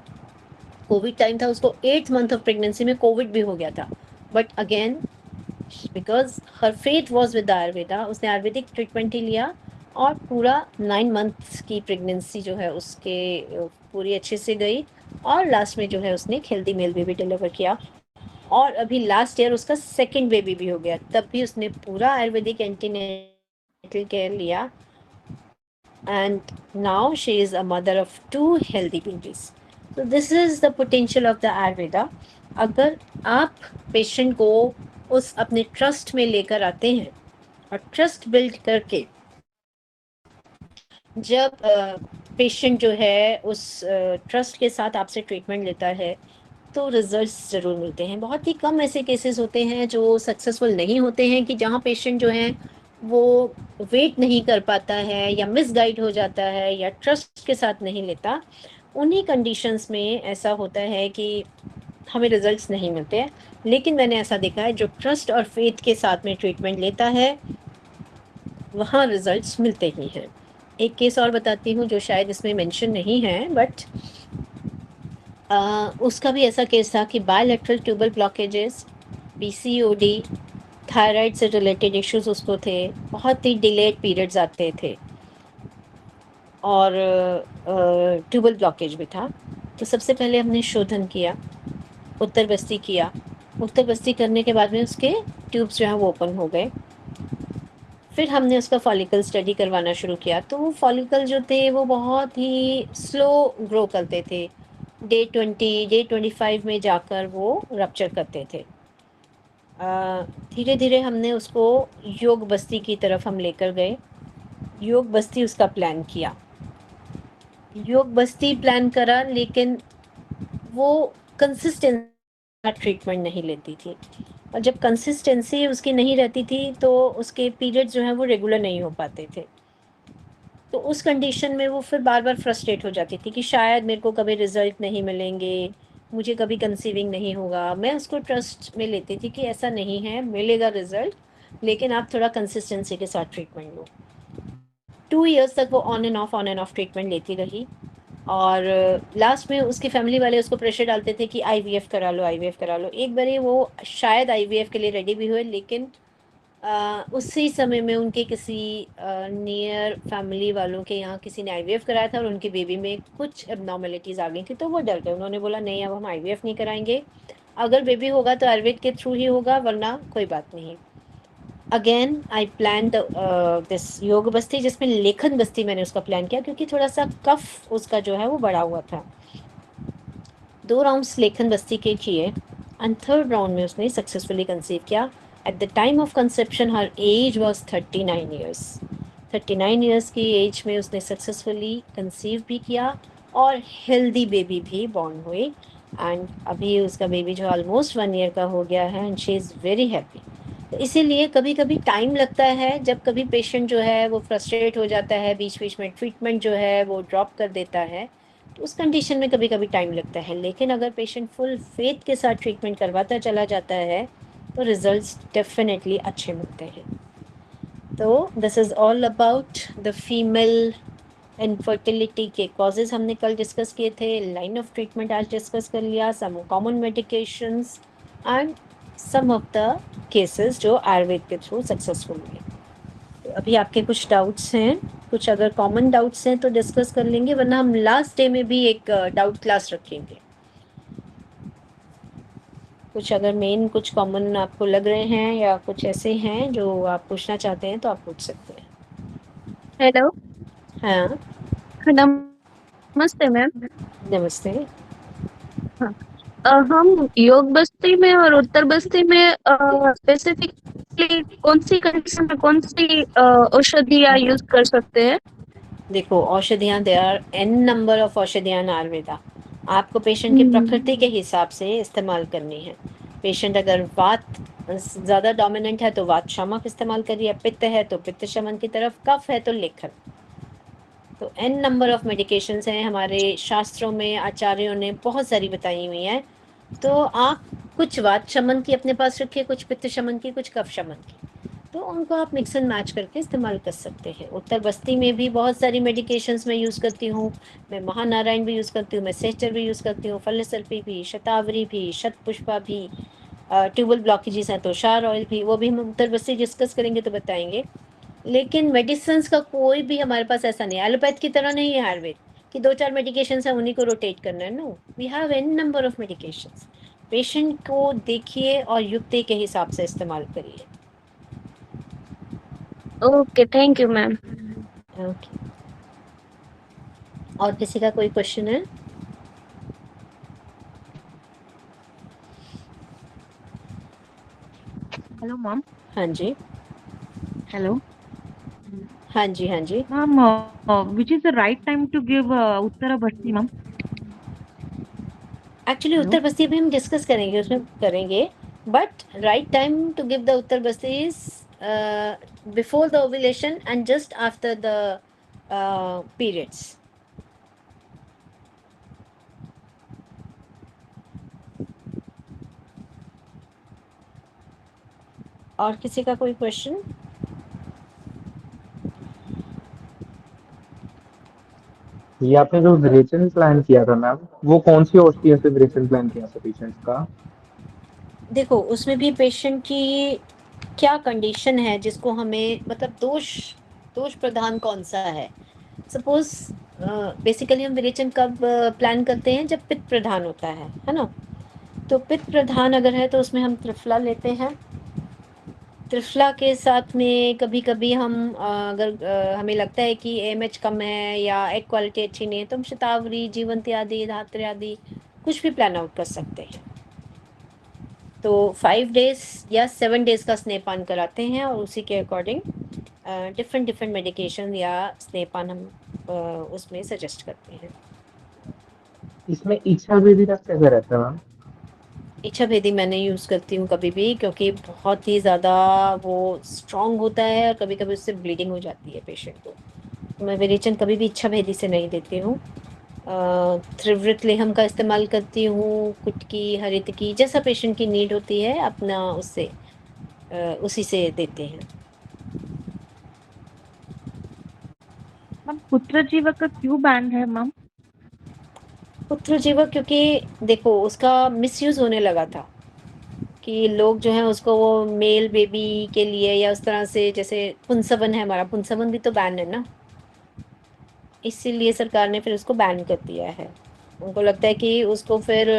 A: कोविड टाइम था, उसको 8th मंथ ऑफ प्रेगनेंसी में कोविड भी हो गया था, but again because her faith was with Ayurveda, उसने आयुर्वेदिक ट्रीटमेंट ही लिया और पूरा 9 मंथ्स की प्रेगनेंसी जो है उसके पूरी अच्छे से गई और लास्ट में जो है उसने एक हेल्दी मेल बेबी डिलीवर किया और अभी लास्ट ईयर उसका सेकंड बेबी भी हो गया। तब भी उसने पूरा आयुर्वेदिक एंटीनेटल केयर लिया and now she is a mother of 2 healthy babies. तो this is the potential of the Ayurveda. अगर आप पेशेंट को उस अपने ट्रस्ट में लेकर आते हैं और ट्रस्ट बिल्ड करके जब पेशेंट जो है उस ट्रस्ट के साथ आपसे ट्रीटमेंट लेता है तो रिजल्ट्स ज़रूर मिलते हैं। बहुत ही कम ऐसे केसेस होते हैं जो सक्सेसफुल नहीं होते हैं कि जहाँ पेशेंट जो है वो वेट नहीं कर पाता है या मिसगाइड हो जाता है या ट्रस्ट के साथ नहीं लेता। उन्हीं कंडीशंस में ऐसा होता है कि हमें रिजल्ट्स नहीं मिलते हैं, लेकिन मैंने ऐसा देखा है जो ट्रस्ट और फेथ के साथ में ट्रीटमेंट लेता है वहाँ रिजल्ट्स मिलते ही हैं। एक केस और बताती हूँ जो शायद इसमें मेंशन नहीं है, बट उसका भी ऐसा केस था कि bilateral tubal blockages, PCOD, thyroid से रिलेटेड इश्यूज उसको थे, बहुत ही डिलेड पीरियड्स आते थे और ट्यूबल ब्लॉकेज भी था। तो सबसे पहले हमने शोधन किया, उत्तर बस्ती किया। उत्तर बस्ती करने के बाद में उसके ट्यूब्स जो हैं वो ओपन हो गए। फिर हमने उसका फॉलिकल स्टडी करवाना शुरू किया, तो वो फॉलिकल जो थे वो बहुत ही स्लो ग्रो करते थे, डे 25 में जाकर वो रप्चर करते थे। धीरे धीरे हमने उसको योग बस्ती की तरफ हम लेकर गए, योग बस्ती उसका प्लान किया, योग बस्ती प्लान करा, लेकिन वो कंसिस्टेंट ट्रीटमेंट नहीं लेती थी और जब कंसिस्टेंसी उसकी नहीं रहती थी तो उसके पीरियड जो हैं वो रेगुलर नहीं हो पाते थे। तो उस कंडीशन में वो फिर बार बार फ्रस्ट्रेट हो जाती थी कि शायद मेरे को कभी रिजल्ट नहीं मिलेंगे, मुझे कभी कंसीविंग नहीं होगा। मैं उसको ट्रस्ट में लेती थी कि ऐसा नहीं है, मिलेगा रिजल्ट, लेकिन आप थोड़ा कंसिस्टेंसी के साथ ट्रीटमेंट लो। 2 इयर्स तक वो ऑन एंड ऑफ ट्रीटमेंट लेती रही। और लास्ट में उसकी फैमिली वाले उसको प्रेशर डालते थे कि आईवीएफ करा लो, आईवीएफ करा लो। एक बारी वो शायद आईवीएफ के लिए रेडी भी हुए, लेकिन उसी समय में उनके किसी नियर फैमिली वालों के यहाँ किसी ने आईवीएफ कराया था और उनकी बेबी में कुछ एबनॉर्मेलिटीज आ गई थी, तो वो डर गए। उन्होंने बोला नहीं, अब हम आईवीएफ नहीं कराएंगे, अगर बेबी होगा तो आयुर्वेद के थ्रू ही होगा, वरना कोई बात नहीं। अगेन आई प्लान दिस योग बस्ती, जिसमें लेखन बस्ती मैंने उसका प्लान किया, क्योंकि थोड़ा सा कफ उसका जो है वो बढ़ा हुआ था। 2 राउंड्स लेखन बस्ती के किए एंड थर्ड राउंड में उसने सक्सेसफुली कंसीव किया। At the time of conception her age was 39 years. 39 years की एज में उसने सक्सेसफुली कंसीव भी किया और हेल्दी बेबी भी बॉर्न हुई। एंड अभी उसका बेबी जो ऑलमोस्ट 1 ईयर का हो गया है and she is very happy. तो इसीलिए कभी कभी टाइम लगता है, जब कभी पेशेंट जो है वो फ्रस्ट्रेट हो जाता है, बीच बीच में ट्रीटमेंट जो है वो ड्रॉप कर देता है, तो उस कंडीशन में कभी कभी टाइम लगता है। लेकिन अगर पेशेंट फुल फेथ के साथ ट्रीटमेंट करवाता चला जाता है तो रिजल्ट्स डेफिनेटली अच्छे मिलते हैं। तो this is all about the female infertility के कॉजेज हमने कल डिस्कस किए थे, लाइन ऑफ ट्रीटमेंट आज डिस्कस कर लिया, some common medications and some of the cases जो आयुर्वेद के थ्रू सक्सेसफुल हुए। तो अभी आपके कुछ डाउट्स हैं? कुछ अगर कॉमन डाउट्स हैं तो डिस्कस कर लेंगे, वरना हम लास्ट डे में भी एक डाउट क्लास रखेंगे। कुछ अगर मेन कुछ कॉमन आपको लग रहे हैं या कुछ ऐसे हैं जो आप पूछना चाहते हैं तो आप पूछ सकते हैं।
B: हेलो।
A: हाँ।
B: नमस्ते मैम।
A: नमस्ते।
B: हाँ। हम योग बस्ती में और उत्तर बस्ती में स्पेसिफिकली कौन सी कंडीशन में कौन सी औषधियाँ यूज कर सकते हैं?
A: देखो, औषधियाँ, there are an number of औषधियाँ इन आयुर्वेदा। आपको पेशेंट की प्रकृति के
B: हम्म।
A: हिसाब से इस्तेमाल करनी है। पेशेंट अगर वात ज़्यादा डोमिनेंट है तो वात शामक इस्तेमाल करिए, पित्त है तो पित्त शमन की तरफ, कफ है तो लेखन। तो एन नंबर ऑफ मेडिकेशंस हैं, हमारे शास्त्रों में आचार्यों ने बहुत सारी बताई हुई हैं। तो आप कुछ वात शमन की अपने पास रखिए, कुछ पित्त शमन की, कुछ कफ शमन की, तो उनको आप मिक्स एंड मैच करके इस्तेमाल कर सकते हैं। उत्तर बस्ती में भी बहुत सारी मेडिकेशंस मैं यूज़ करती हूँ। मैं महानारायण भी यूज़ करती हूँ, मैं सेस्टर भी यूज़ करती हूँ, फलिसल्फी भी, शतावरी भी, शतपुष्पा भी। ट्यूबल ब्लॉकेजेस हैं तो शार ऑयल भी, वो भी हम उत्तर बस्ती डिस्कस करेंगे तो बताएंगे। लेकिन मेडिसिन का कोई भी हमारे पास ऐसा नहीं है, एलोपैथ की तरह नहीं है आयुर्वेद कि 2-4 मेडिकेशन है उन्हीं को रोटेट करना है। No, we have an number of medications. Patient को देखिए और युक्ति के हिसाब से इस्तेमाल करिए।
B: Okay, thank you ma'am.
A: Okay. और किसी का कोई क्वेश्चन है?
C: Hello ma'am.
A: हाँ जी।
C: हेलो
A: हाँ जी। हाँ जी।
C: Ma'am, which is the right time to give uttar भर्ती मैम?
A: Actually
C: hello.
A: उत्तर बस्ती भी हम डिस्कस करेंगे, उसमें करेंगे। But right time to give the uttar basti is before the ovulation and just after the periods. और किसी का कोई क्वेश्चन?
D: ये आपने जो विरेचन प्लान किया था मैम, वो कौन सी औषधियों से विरेचन प्लान किया था पेशेंट्स का?
A: देखो, उसमें भी पेशेंट की क्या कंडीशन है, जिसको हमें मतलब दोष दोष प्रधान कौन सा है। सपोज बेसिकली हम विरेचन कब प्लान करते हैं, जब पित्त प्रधान होता है ना। तो पित्त प्रधान अगर है तो उसमें हम त्रिफला लेते हैं। त्रिफला के साथ में कभी कभी हम अगर हमें लगता है कि एएमएच कम है या एग क्वालिटी अच्छी नहीं है, तो हम शतावरी, जीवंती आदि, धात्री आदि कुछ भी प्लान आउट कर सकते हैं। तो 5 डेज या 7 डेज का स्नेहपान कराते हैं और उसी के अकॉर्डिंग डिफरेंट डिफरेंट मेडिकेशन या स्नेहपान हम उसमें सजेस्ट करते हैं।
D: इसमें इच्छा विधि का कैसे रहता है मैम?
A: इच्छा भेदी मैंने यूज़ करती हूँ कभी भी, क्योंकि बहुत ही ज़्यादा वो स्ट्रांग होता है और कभी कभी उससे ब्लीडिंग हो जाती है पेशेंट को। तो मैं विरेचन कभी भी इच्छा भेदी से नहीं देती हूँ। त्रिवृत लेहम का इस्तेमाल करती हूँ, कुटकी, हरित की, जैसा पेशेंट की नीड होती है अपना उससे उसी से देते हैं।
C: मैम, पुत्र जीवक का क्यों बैंड है मैम?
A: पुत्र जीवक, क्योंकि देखो उसका मिसयूज होने लगा था कि लोग जो हैं उसको वो मेल बेबी के लिए या उस तरह से, जैसे पुंसवन है हमारा, पुंसवन भी तो बैन है ना, इसीलिए सरकार ने फिर उसको बैन कर दिया है। उनको लगता है कि उसको फिर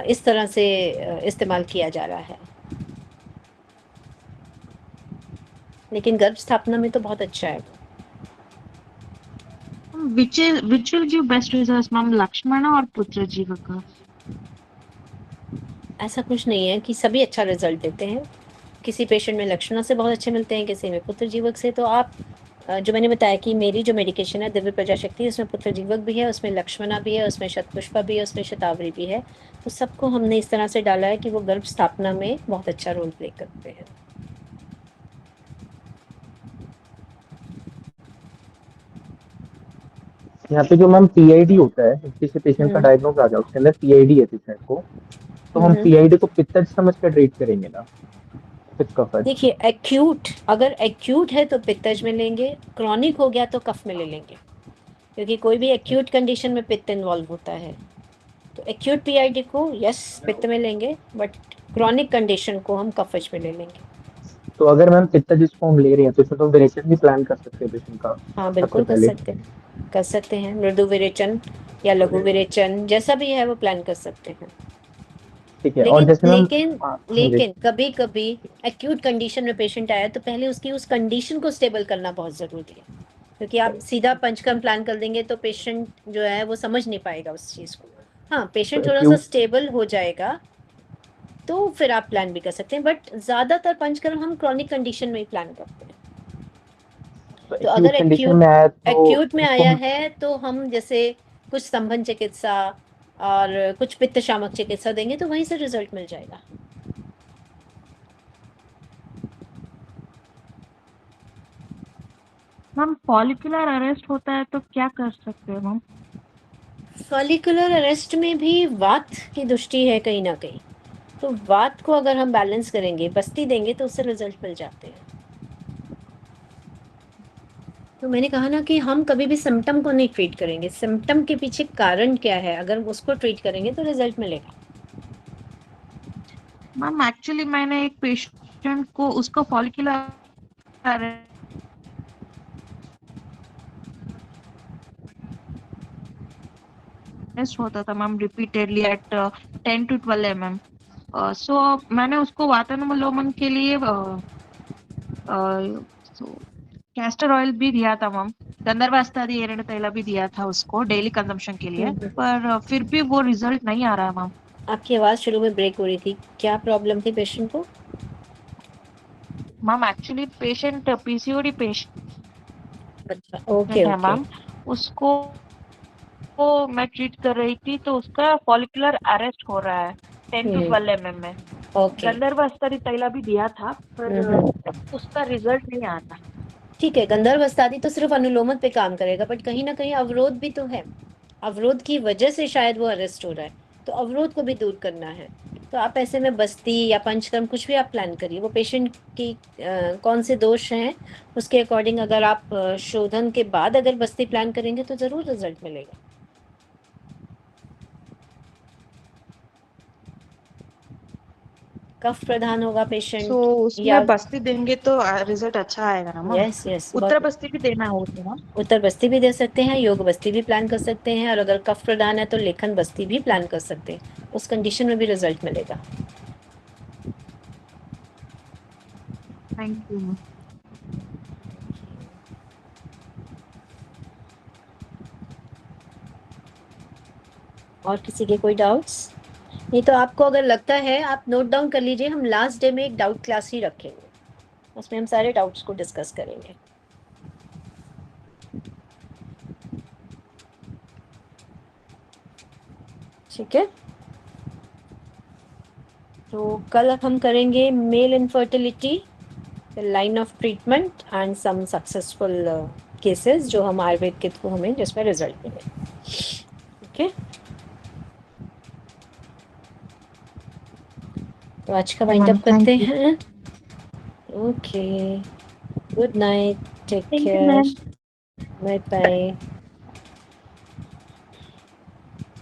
A: इस तरह से इस्तेमाल किया जा रहा है, लेकिन गर्भ स्थापना में तो बहुत अच्छा है।
C: Which will give best results, ma'am? Lakshmana और पुत्र जीवक का?
A: ऐसा कुछ नहीं है कि सभी अच्छा रिजल्ट देते हैं, किसी पेशेंट में लक्षणों से बहुत अच्छे मिलते हैं, किसी में पुत्र जीवक से। तो आप जो मैंने बताया कि मेरी जो मेडिकेशन है दिव्य प्रजाशक्ति, उसमें पुत्र जीवक भी है, उसमें लक्ष्मणा भी है, उसमें शतपुष्पा भी है, उसमें शतावरी भी है। तो सबको हमने इस तरह से डाला है कि वो गर्भ स्थापना में बहुत अच्छा रोल प्ले करते हैं।
D: यहाँ पे जो मैम पीआईडी होता है, किसी पेशेंट का
A: हम्म।
D: डायग्नोज आ जाए उसके अंदर पीआईडी है पेशेंट को, तो हम पीआईडी को पित्तज समझ कर ट्रीट करेंगे ना, पित्त कफज?
A: देखिए एक्यूट, अगर एक्यूट है तो पित्तज में लेंगे, क्रॉनिक हो गया तो कफ में ले लेंगे, क्योंकि कोई भी एक्यूट कंडीशन में पित्त इन्वॉल्व होता है। तो एक्यूट पीआईडी को यस पित्त में लेंगे, बट क्रॉनिक कंडीशन को हम कफज में ले लेंगे।
D: तो अगर मैम पित्तज जिसको हम ले रहे हैं तो इसमें तो विरेचन भी प्लान कर सकते हैं पेशेंट का
A: हाँ
D: सबसे
A: बिल्कुल
D: पहले।
A: कर सकते हैं, मृदु विरेचन या लघु विरेचन जैसा भी है वो प्लान कर सकते हैं।
D: ठीक है। और
A: लेकिन
D: जैसे मैम
A: लेकिन
D: हाँ जी,
A: लेकिन कभी कभी एक्यूट कंडीशन में पेशेंट आया तो पहले उसकी उस कंडीशन को स्टेबल करना बहुत जरूरी है, क्योंकि आप सीधा पंचकर्म प्लान कर देंगे तो पेशेंट जो है वो समझ नहीं पाएगा उस चीज को। हाँ, पेशेंट
D: तो
A: थोड़ा सा
D: acute
A: स्टेबल हो जाएगा तो फिर आप प्लान भी कर सकते हैं, बट ज्यादातर पंचकर्म हम क्रॉनिक कंडीशन में ही प्लान करते हैं।
D: तो
A: तो अगर
D: एक्यूट कंडीशन में आया तो
A: एक्यूट में
D: उसको
A: आया
D: हम
A: है तो हम जैसे कुछ स्तंभन चिकित्सा और कुछ पित्त शामक चिकित्सा देंगे तो वहीं से रिजल्ट मिल जाएगा।
C: मैम फॉलिकुलर अरेस्ट होता है तो क्या कर सकते हैं मैम?
A: फॉलिकुलर अरेस्ट में भी वात की दृष्टि है कहीं ना कहीं, तो वात को अगर हम बैलेंस करेंगे, बस्ती देंगे तो उससे रिजल्ट मिल जाते हैं। तो मैंने कहा ना कि हम कभी भी सिम्टम को नहीं ट्रीट करेंगे, सिम्टम के पीछे कारण क्या है, अगर उसको ट्रीट करेंगे तो रिजल्ट मिलेगा।
C: मैम एक्चुअली मैंने एक पेशेंट को उसको फॉलिकुलर अरेस्ट होता था ma'am repeatedly at 10 to 12 mm। So मैंने उसको वातानुलोमन के लिए कैस्टर ऑयल भी दिया था मैम, गंधर्वास्तादि एरंड तैला भी दिया था उसको डेली कंजम्पशन के लिए, पर फिर भी वो रिजल्ट नहीं आ रहा है मैम।
A: आपकी आवाज शुरू में ब्रेक हो रही थी, क्या प्रॉब्लम थी पेशेंट को?
C: Ma'am actually patient PCOD patient
A: अच्छा, ओके
C: है
A: ओके।
C: मैम, उसको मैं ट्रीट कर रही थी तो उसका फॉलिकुलर अरेस्ट हो रहा है 10 to 12 mm में।
A: ओके
C: गंधर्वास्तादि तैला भी दिया था पर उसका रिजल्ट नहीं आता।
A: ठीक है, गंधर्वास्तादि तो सिर्फ अनुलोमन पे काम करेगा, बट कहीं ना कहीं अवरोध भी तो है, अवरोध की वजह से शायद वो अरेस्ट हो रहा है, तो अवरोध को भी दूर करना है। तो आप ऐसे में बस्ती या पंचकर्म कुछ भी आप प्लान करिए, वो पेशेंट की कौन से दोष हैं उसके अकॉर्डिंग, अगर आप शोधन के बाद अगर बस्ती प्लान करेंगे तो जरूर रिजल्ट मिलेगा। कफ प्रधान होगा पेशेंट
C: सो
A: या
C: उसमें बस्ती देंगे तो रिजल्ट अच्छा आएगा ना मैम?
A: यस यस,
C: उत्तर बस्ती भी देना होगी ना?
A: उत्तर बस्ती भी दे सकते हैं, योग बस्ती भी प्लान कर सकते हैं, और अगर कफ प्रदान है तो लेखन बस्ती भी प्लान कर सकते हैं, उस कंडीशन में भी रिजल्ट मिलेगा।
C: Thank you ma'am.
A: और किसी के कोई डाउट्स? नहीं तो आपको अगर लगता है आप नोट डाउन कर लीजिए, हम लास्ट डे में एक डाउट क्लास ही रखेंगे, उसमें हम सारे डाउट्स को डिस्कस करेंगे। ठीक है, तो कल हम करेंगे male infertility, line of treatment and some successful cases जो हम आयुर्वेद के थ्रू हमें जिसमें रिजल्ट मिले। ओके, तो आज का वाइंड अप करते हैं। Okay, good night, take
B: Thank you,
A: care,
B: ma'am.
A: Bye bye.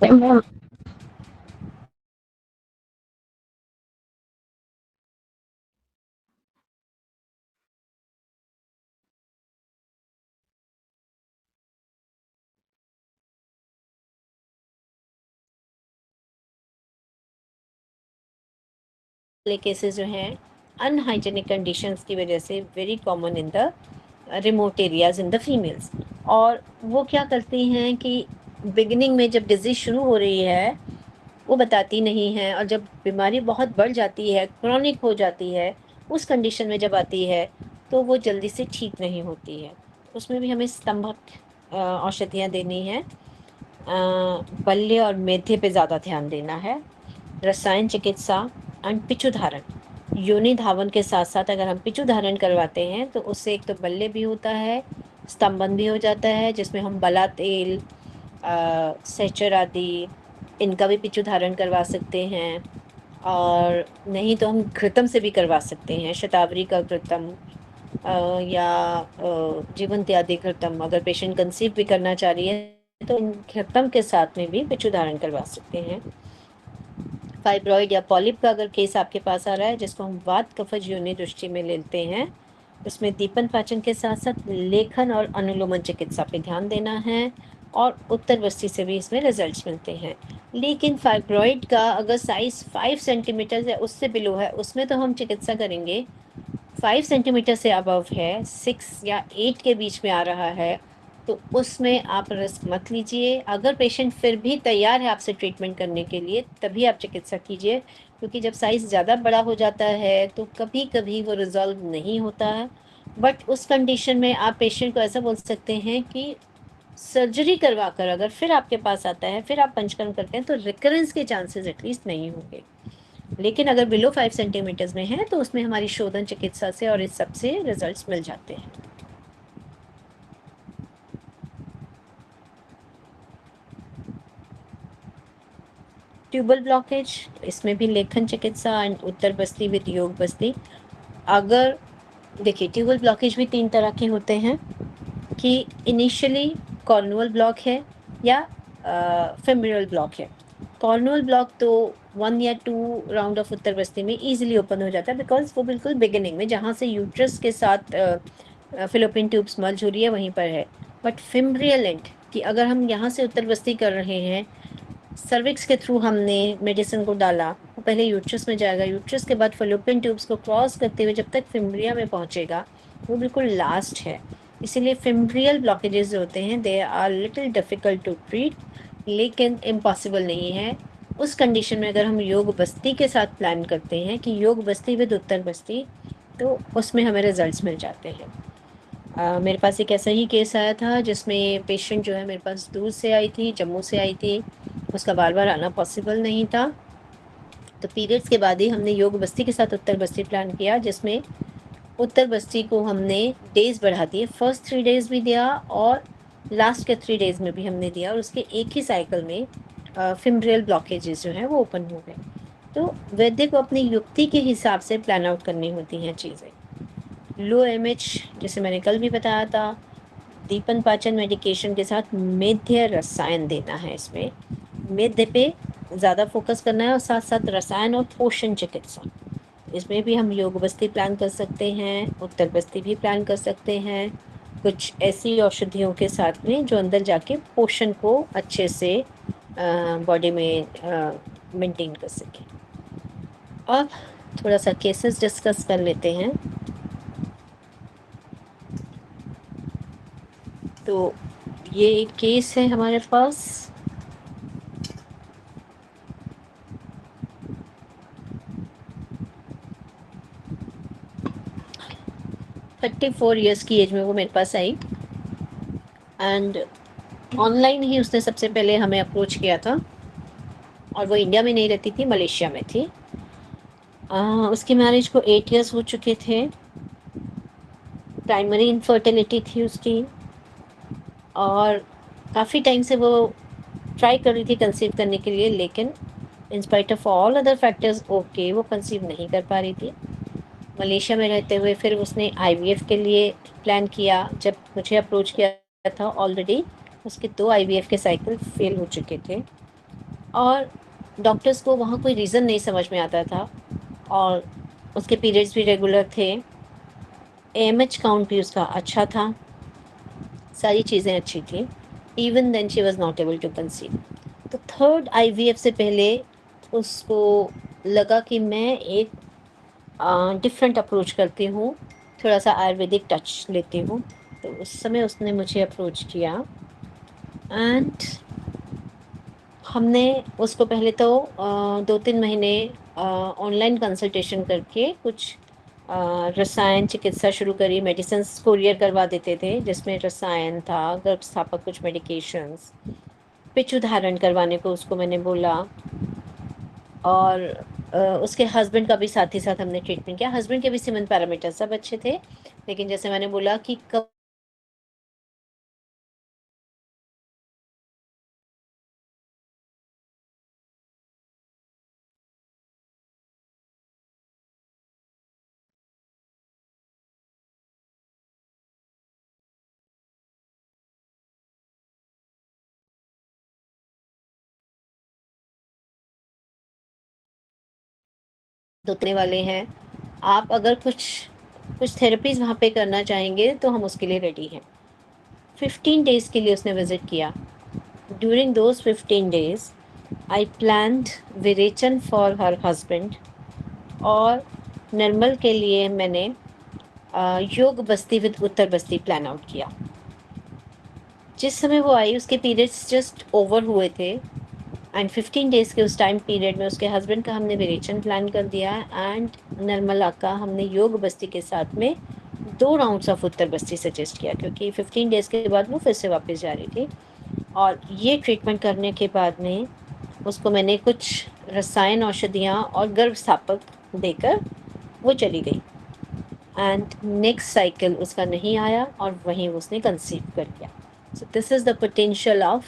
B: Ma'am
A: वाले केसेस जो हैं अनहाइजेनिक कंडीशंस की वजह से very common in the remote areas in the females. और वो क्या करती हैं कि बिगिनिंग में जब डिजीज शुरू हो रही है वो बताती नहीं है, और जब बीमारी बहुत बढ़ जाती है, क्रॉनिक हो जाती है, उस कंडीशन में जब आती है तो वो जल्दी से ठीक नहीं होती है। उसमें भी हमें स्तंभक औषधियाँ देनी हैं। बल्य और मेधे पे ज़्यादा ध्यान देना है। रसायन चिकित्सा एंड पिचु धारण। योनि धावन के साथ साथ अगर हम पिचु धारण करवाते हैं तो उससे एक तो बल्ले भी होता है, स्तंभन भी हो जाता है, जिसमें हम बला तेल, सहचर आदि इनका भी पिचु धारण करवा सकते हैं। और नहीं तो हम घृतम से भी करवा सकते हैं, शतावरी का घृतम या जीवनत्यादि घृतम। अगर पेशेंट कंसीव भी करना चाह रही है तो इन घृतम के साथ में भी पिचु धारण करवा सकते हैं। फाइब्रॉइड या पॉलिप का अगर केस आपके पास आ रहा है, जिसको हम वात कफज योनि दृष्टि में लेते हैं, उसमें दीपन पाचन के साथ साथ लेखन और अनुलोमन चिकित्सा पे ध्यान देना है। और उत्तर बस्ती से भी इसमें रिजल्ट्स मिलते हैं। लेकिन फाइब्रॉइड का अगर साइज 5 सेंटीमीटर या उससे बिलो है, उसमें तो हम चिकित्सा करेंगे। 5 सेंटीमीटर से अबव है, 6 या 8 के बीच में आ रहा है, तो उसमें आप रिस्क मत लीजिए। अगर पेशेंट फिर भी तैयार है आपसे ट्रीटमेंट करने के लिए, तभी आप चिकित्सा कीजिए, क्योंकि जब साइज़ ज़्यादा बड़ा हो जाता है तो कभी कभी वो रिजॉल्व नहीं होता है। बट उस कंडीशन में आप पेशेंट को ऐसा बोल सकते हैं कि सर्जरी करवा कर अगर फिर आपके पास आता है, फिर आप पंचकर्म करते हैं, तो रिकरेंस के चांसेस एटलीस्ट नहीं होंगे। लेकिन अगर बिलो 5 सेंटीमीटर्स में है तो उसमें हमारी शोधन चिकित्सा से और इस सब से रिजल्ट्स मिल जाते हैं। ट्यूबल ब्लॉकेज, इसमें भी लेखन चिकित्सा एंड उत्तर बस्ती विद योग बस्ती। अगर देखिए, ट्यूबल ब्लॉकेज भी 3 तरह के होते हैं कि इनिशियली कॉर्नुअल ब्लॉक है या फेमोरल ब्लॉक है। कॉर्नुअल ब्लॉक तो 1 या 2 राउंड ऑफ उत्तर बस्ती में इजीली ओपन हो जाता है, बिकॉज वो बिल्कुल बिगिनिंग में जहाँ से यूट्रस के साथ फिलोपियन ट्यूब्स मर्ज हो रही है वहीं पर है। बट फेमोरल एंड कि अगर हम यहाँ से उत्तर बस्ती कर रहे हैं, सर्विक्स के थ्रू हमने मेडिसिन को डाला, वो पहले यूट्रस में जाएगा, यूट्रस के बाद फेलोपियन ट्यूब्स को क्रॉस करते हुए जब तक फिम्ब्रिया में पहुंचेगा, वो बिल्कुल लास्ट है। इसीलिए फिम्ब्रियल ब्लॉकेजेस जो होते हैं they are little difficult to treat, लेकिन इम्पॉसिबल नहीं है। उस कंडीशन में अगर हम योग बस्ती के साथ प्लान करते हैं कि योग बस्ती विद उत्तर बस्ती, तो उसमें हमें रिजल्ट्स मिल जाते हैं। मेरे पास एक ऐसा ही केस आया था जिसमें पेशेंट जो है मेरे पास दूर से आई थी, जम्मू से आई थी, उसका बार बार आना पॉसिबल नहीं था। तो पीरियड्स के बाद ही हमने योग बस्ती के साथ उत्तर बस्ती प्लान किया, जिसमें उत्तर बस्ती को हमने डेज़ बढ़ा दिए। फर्स्ट 3 डेज़ भी दिया और लास्ट के 3 डेज़ में भी हमने दिया, और उसके एक ही साइकिल में फिम्ब्रियल ब्लॉकेजेस जो हैं वो ओपन हो गए। तो वैद्य को अपनी युक्ति के हिसाब से प्लान आउट करनी होती हैं चीज़ें। लो एमएच, जैसे मैंने कल भी बताया था, दीपन पाचन मेडिकेशन के साथ मेध्य रसायन देना है। इसमें मेध्य पे ज़्यादा फोकस करना है और साथ साथ रसायन और पोषण चिकित्सा। इसमें भी हम योग बस्ती प्लान कर सकते हैं, उत्तर बस्ती भी प्लान कर सकते हैं, कुछ ऐसी औषधियों के साथ में जो अंदर जाके पोषण को अच्छे से बॉडी में मेंटेन कर सके। अब थोड़ा सा केसेस डिस्कस कर लेते हैं। तो ये एक केस है हमारे पास। थर्टी 4 ईयर्स की एज में वो मेरे पास आई, एंड ऑनलाइन ही उसने सबसे पहले हमें अप्रोच किया था, और वो इंडिया में नहीं रहती थी, मलेशिया में थी। उसकी मैरिज को 8 ईयर्स हो चुके थे। प्राइमरी इनफर्टिलिटी थी उसकी, और काफ़ी टाइम से वो ट्राई कर रही थी कंसीव करने के लिए, लेकिन in spite of all other factors okay वो कंसीव नहीं कर पा रही थी। मलेशिया में रहते हुए फिर उसने आईवीएफ के लिए प्लान किया। जब मुझे अप्रोच किया था, ऑलरेडी उसके 2 आईवीएफ के साइकिल फेल हो चुके थे। और डॉक्टर्स को वहाँ कोई रीज़न नहीं समझ में आता था, और उसके पीरियड्स भी रेगुलर थे, एएमएच काउंट भी उसका अच्छा था, सारी चीज़ें अच्छी थी। Even then she was not able to conceive. तो थर्ड आईवीएफ से पहले उसको लगा कि मैं एक डिफरेंट अप्रोच करती हूँ, थोड़ा-सा आयुर्वेदिक टच लेती हूँ। तो उस समय उसने मुझे अप्रोच किया, एंड हमने उसको पहले तो 2-3 महीने ऑनलाइन कंसल्टेशन करके कुछ रसायन चिकित्सा शुरू करी, मेडिसिन्स कोरियर करवा देते थे, जिसमें रसायन था, गर्भस्थापक कुछ मेडिकेशंस, पिच उदाहरण करवाने को उसको मैंने बोला, और उसके हस्बैंड का भी साथ ही साथ हमने ट्रीटमेंट किया। हस्बैंड के भी सीमेन पैरामीटर सब अच्छे थे, लेकिन जैसे मैंने बोला कि कब उतने वाले हैं, आप अगर कुछ कुछ थेरेपीज़ वहाँ पे करना चाहेंगे तो हम उसके लिए रेडी हैं। 15 डेज़ के लिए उसने विज़िट किया। During those 15 days I planned virechan for her husband, और निर्मल के लिए मैंने योग बस्ती with Uttar Basti plan out किया। जिस समय वो आई उसके पीरियड्स जस्ट ओवर हुए थे, एंड 15 डेज़ के उस टाइम पीरियड में उसके हस्बैंड का हमने विरेचन प्लान कर दिया, एंड निर्मला का हमने योग बस्ती के साथ में 2 rounds of Uttar Basti suggest किया, क्योंकि 15 डेज़ के बाद वो फिर से वापस जा रही थी। और ये ट्रीटमेंट करने के बाद में उसको मैंने कुछ रसायन औषधियाँ और गर्भस्थापक देकर वो चली गई, एंड नेक्स्ट साइकिल उसका नहीं आया, और वहीं उसने कंसीव कर लिया। So this is the potential of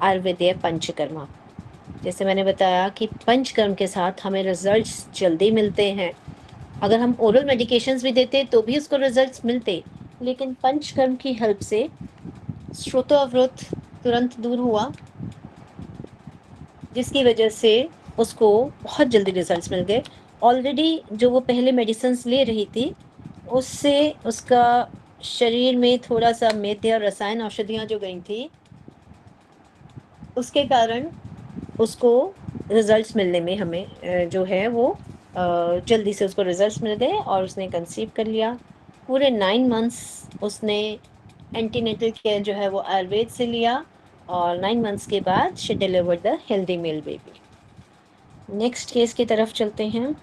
A: Ayurvediya panchakarma. जैसे मैंने बताया कि पंचकर्म के साथ हमें रिजल्ट्स जल्दी मिलते हैं। अगर हम ओरल मेडिकेशंस भी देते तो भी उसको रिजल्ट्स मिलते, लेकिन पंचकर्म की हेल्प से श्रोतो-अवरोध तुरंत दूर हुआ, जिसकी वजह से उसको बहुत जल्दी रिजल्ट्स मिल गए। ऑलरेडी जो वो पहले मेडिसिन्स ले रही थी, उससे उसका शरीर में थोड़ा-सा मेद्य और रसायन औषधियाँ जो गई थी, उसके कारण उसको रिजल्ट्स मिलने में हमें जो है वो जल्दी से उसको रिजल्ट्स मिल गए, और उसने कंसीव कर लिया। पूरे 9 मंथ्स उसने एंटीनेटल केयर जो है वो आयुर्वेद से लिया, और 9 मंथ्स के बाद she delivered the healthy male baby. Next case की तरफ चलते हैं।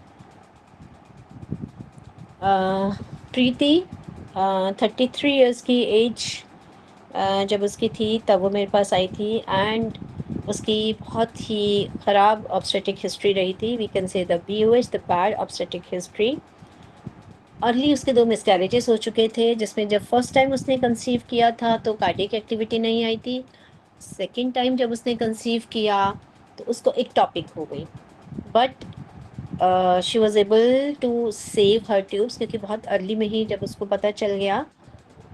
A: प्रीति 33 इयर्स की एज जब उसकी थी तब वो मेरे पास आई थी, एंड उसकी बहुत ही ख़राब ऑब्स्टेटिक हिस्ट्री रही थी। We can say the BOH, the bad obstetric history. Early उसके 2 मिसकैरेजेस हो चुके थे, जिसमें जब फर्स्ट टाइम उसने कंसीव किया था तो कार्डियक एक्टिविटी नहीं आई थी। सेकेंड टाइम जब उसने कंसीव किया तो उसको एक्टॉपिक हो गई, but she was able to save her tubes, क्योंकि बहुत अर्ली में ही जब उसको पता चल गया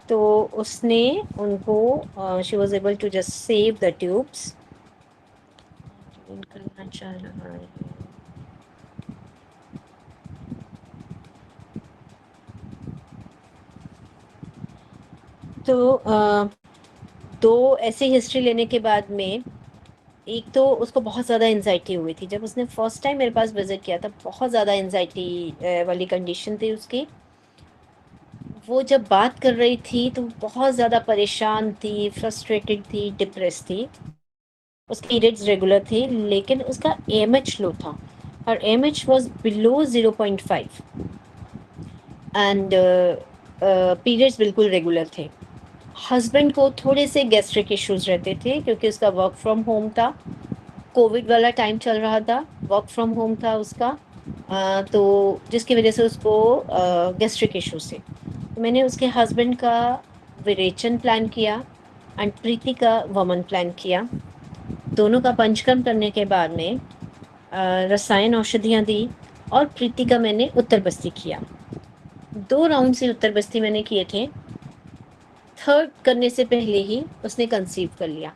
A: तो उसने उनको she was able to just save the tubes. करना चाह रहा है तो 2 ऐसी हिस्ट्री लेने के बाद में, एक तो उसको बहुत ज़्यादा एंजाइटी हुई थी। जब उसने फर्स्ट टाइम मेरे पास विज़िट किया था, बहुत ज़्यादा एंजाइटी वाली कंडीशन थी उसकी। वो जब बात कर रही थी तो बहुत ज़्यादा परेशान थी, फ्रस्ट्रेटेड थी, डिप्रेस थी। उसके पीरियड्स रेगुलर थे, लेकिन उसका AMH लो था, और AMH was below 0.5, and periods बिल्कुल रेगुलर थे। हस्बैंड को थोड़े से गैस्ट्रिक इश्यूज़ रहते थे, क्योंकि उसका वर्क फ्रॉम होम था, कोविड वाला टाइम चल रहा था, वर्क फ्रॉम होम था उसका, तो जिसकी वजह से उसको गैस्ट्रिक इश्यूज़ थे। तो मैंने उसके हस्बैंड का विरेचन प्लान किया, एंड प्रीति का वमन प्लान किया। दोनों का पंचकर्म करने के बाद में रसायन औषधियाँ दी, और प्रीति का मैंने उत्तर बस्ती किया। 2 राउंड से उत्तर बस्ती मैंने किए थे। थर्ड करने से पहले ही उसने कंसीव कर लिया।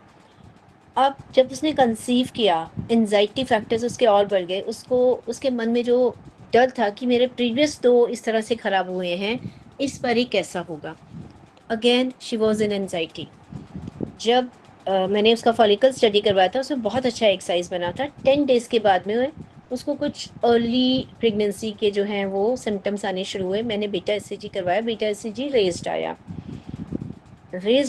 A: अब जब उसने कंसीव किया, एंजाइटी फैक्टर्स उसके और बढ़ गए, उसको उसके मन में जो डर था कि मेरे प्रीवियस 2 इस तरह से खराब हुए हैं, इस बार ही कैसा होगा। Again she was in anxiety. जब मैंने उसका फॉलिकल स्टडी करवाया था, उसमें बहुत अच्छा एक्सरसाइज बना था। 10 डेज के बाद में उसको कुछ अर्ली प्रेगनेंसी के जो हैं वो सिम्टम्स आने शुरू हुए। मैंने बीटा एससीजी करवाया, बीटा एससीजी रेज्ड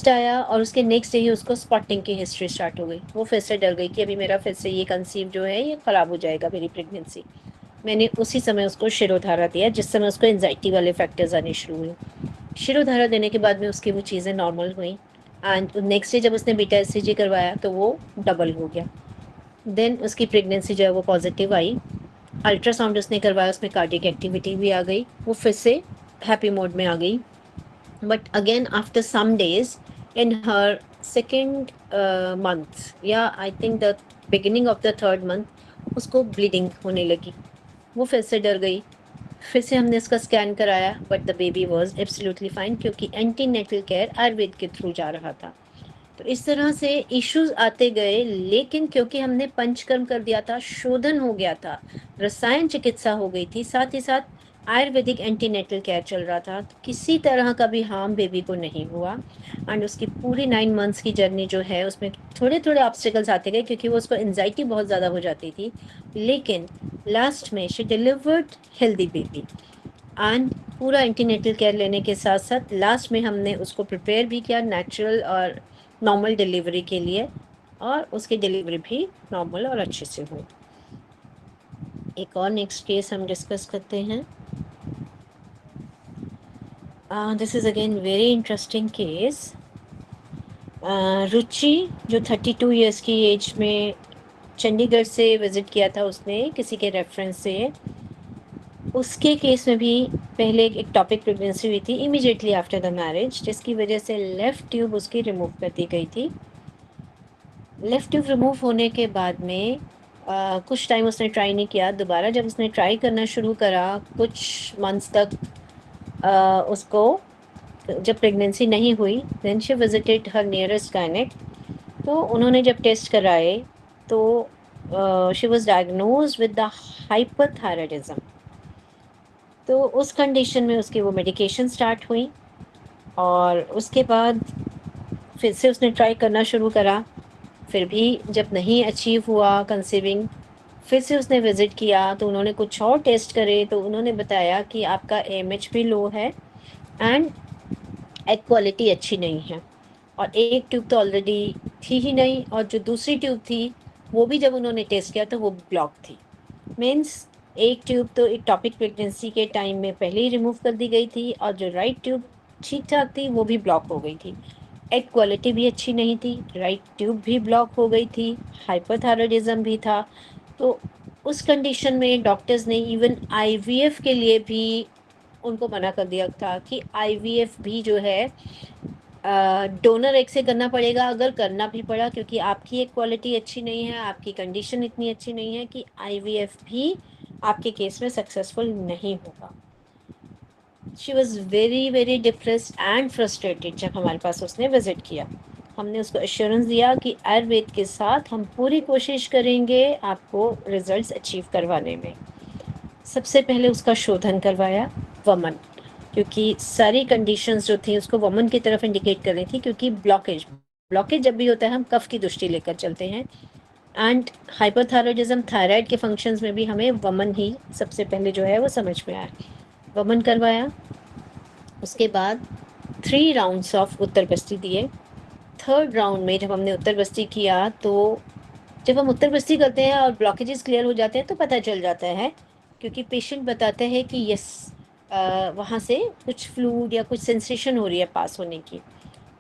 A: आया और उसके नेक्स्ट डे ही उसको स्पॉटिंग की हिस्ट्री स्टार्ट हो गई। वो फिर से डर गई कि अभी मेरा फिर से ये कंसीव जो है ये ख़राब हो जाएगा मेरी प्रेगनेंसी। मैंने उसी समय उसको शिरोधारा दिया, जिस समय उसको एंजाइटी वाले फैक्टर्स आने शुरू हुए। शिरोधारा देने के बाद में उसकी वो चीज़ें नॉर्मल हुई एंड नेक्स्ट डे जब उसने बीटा एससीजी करवाया तो वो डबल हो गया। देन उसकी प्रेगनेंसी जो है वो पॉजिटिव आई। अल्ट्रासाउंड उसने करवाया, उसमें कार्डियक एक्टिविटी भी आ गई, वो फिर से हैप्पी मोड में आ गई। But again after some days in her second month या I think the beginning of the third month उसको ब्लीडिंग होने लगी। वो फिर से डर गई, फिर से हमने इसका स्कैन कराया, but the baby was absolutely fine क्योंकि एंटीनेटल केयर आयुर्वेद के थ्रू जा रहा था। तो इस तरह से इश्यूज आते गए, लेकिन क्योंकि हमने पंचकर्म कर दिया था, शोधन हो गया था, रसायन चिकित्सा हो गई थी, साथ ही साथ आयुर्वेदिक एंटीनेटल केयर चल रहा था, तो किसी तरह का भी हार्म बेबी को नहीं हुआ। एंड उसकी पूरी 9 मंथ्स की जर्नी जो है उसमें थोड़े थोड़े ऑब्स्टिकल्स आते गए क्योंकि वो उसको एंजाइटी बहुत ज़्यादा हो जाती थी, लेकिन लास्ट में she delivered healthy baby. And पूरा एंटीनेटल केयर लेने के साथ साथ लास्ट में हमने उसको प्रिपेयर भी किया नेचुरल और नॉर्मल डिलीवरी के लिए, और उसकी डिलीवरी भी नॉर्मल और अच्छे से हुई। एक और नेक्स्ट केस हम डिस्कस करते हैं। This is again very interesting case. Ruchi जो 32 इयर्स की एज में चंडीगढ़ से विज़िट किया था उसने किसी के रेफरेंस से। उसके केस में भी पहले एक टॉपिक प्रेगनेंसी हुई थी इमीडिएटली आफ्टर द मैरिज, जिसकी वजह से लेफ़्ट ट्यूब उसकी रिमूव कर दी गई थी। लेफ़्ट ट्यूब रिमूव होने के बाद में कुछ टाइम उसने ट्राई नहीं किया। दोबारा जब उसने ट्राई करना शुरू करा कुछ मंथ्स तक, उसको जब प्रेगनेंसी नहीं हुई, then she visited her nearest gynaec. तो उन्होंने जब टेस्ट कराए तो she was diagnosed with the hyperthyroidism. तो उस कंडीशन में उसकी वो मेडिकेशन स्टार्ट हुई और उसके बाद फिर से उसने ट्राई करना शुरू करा। फिर भी जब नहीं अचीव हुआ कंसीविंग, फिर से उसने विज़िट किया तो उन्होंने कुछ और टेस्ट करे तो उन्होंने बताया कि आपका एएमएच भी लो है एंड एग क्वालिटी अच्छी नहीं है। और एक ट्यूब तो ऑलरेडी थी ही नहीं, और जो दूसरी ट्यूब थी वो भी जब उन्होंने टेस्ट किया तो वो ब्लॉक थी। मीन्स एक ट्यूब तो एक टॉपिक प्रेगनेंसी के टाइम में पहले ही रिमूव कर दी गई थी और जो राइट ट्यूब ठीक ठाक थी वो भी ब्लॉक हो गई थी। एग क्वालिटी भी अच्छी नहीं थी, राइट ट्यूब भी ब्लॉक हो गई थी, हाइपरथायरॉयडिज्म भी था। तो उस कंडीशन में डॉक्टर्स ने इवन आईवीएफ के लिए भी उनको मना कर दिया था कि आईवीएफ भी जो है डोनर एग से करना पड़ेगा, अगर करना भी पड़ा, क्योंकि आपकी एक क्वालिटी अच्छी नहीं है, आपकी कंडीशन इतनी अच्छी नहीं है कि आईवीएफ भी आपके केस में सक्सेसफुल नहीं होगा। She was very very depressed and frustrated जब हमारे पास उसने विजिट किया। हमने उसको एश्योरेंस दिया कि आयुर्वेद के साथ हम पूरी कोशिश करेंगे आपको रिजल्ट्स अचीव करवाने में। सबसे पहले उसका शोधन करवाया, वमन, क्योंकि सारी कंडीशंस जो थी उसको वमन की तरफ इंडिकेट कर रही थी, क्योंकि ब्लॉकेज जब भी होता है हम कफ की दृष्टि लेकर चलते हैं। एंड हाइपरथायरॉयडिज्म थायराइड के फंक्शंस में भी हमें वमन ही सबसे पहले जो है वो समझ में आया। वमन करवाया, उसके बाद 3 राउंड्स ऑफ उत्तर बस्ती दिए। थर्ड राउंड में जब हमने उत्तर बस्ती किया तो जब हम उत्तर बस्ती करते हैं और ब्लॉकेजेस क्लियर हो जाते हैं तो पता चल जाता है, क्योंकि पेशेंट बताते हैं कि यस वहाँ से कुछ फ्लूइड या कुछ सेंसेशन हो रही है पास होने की।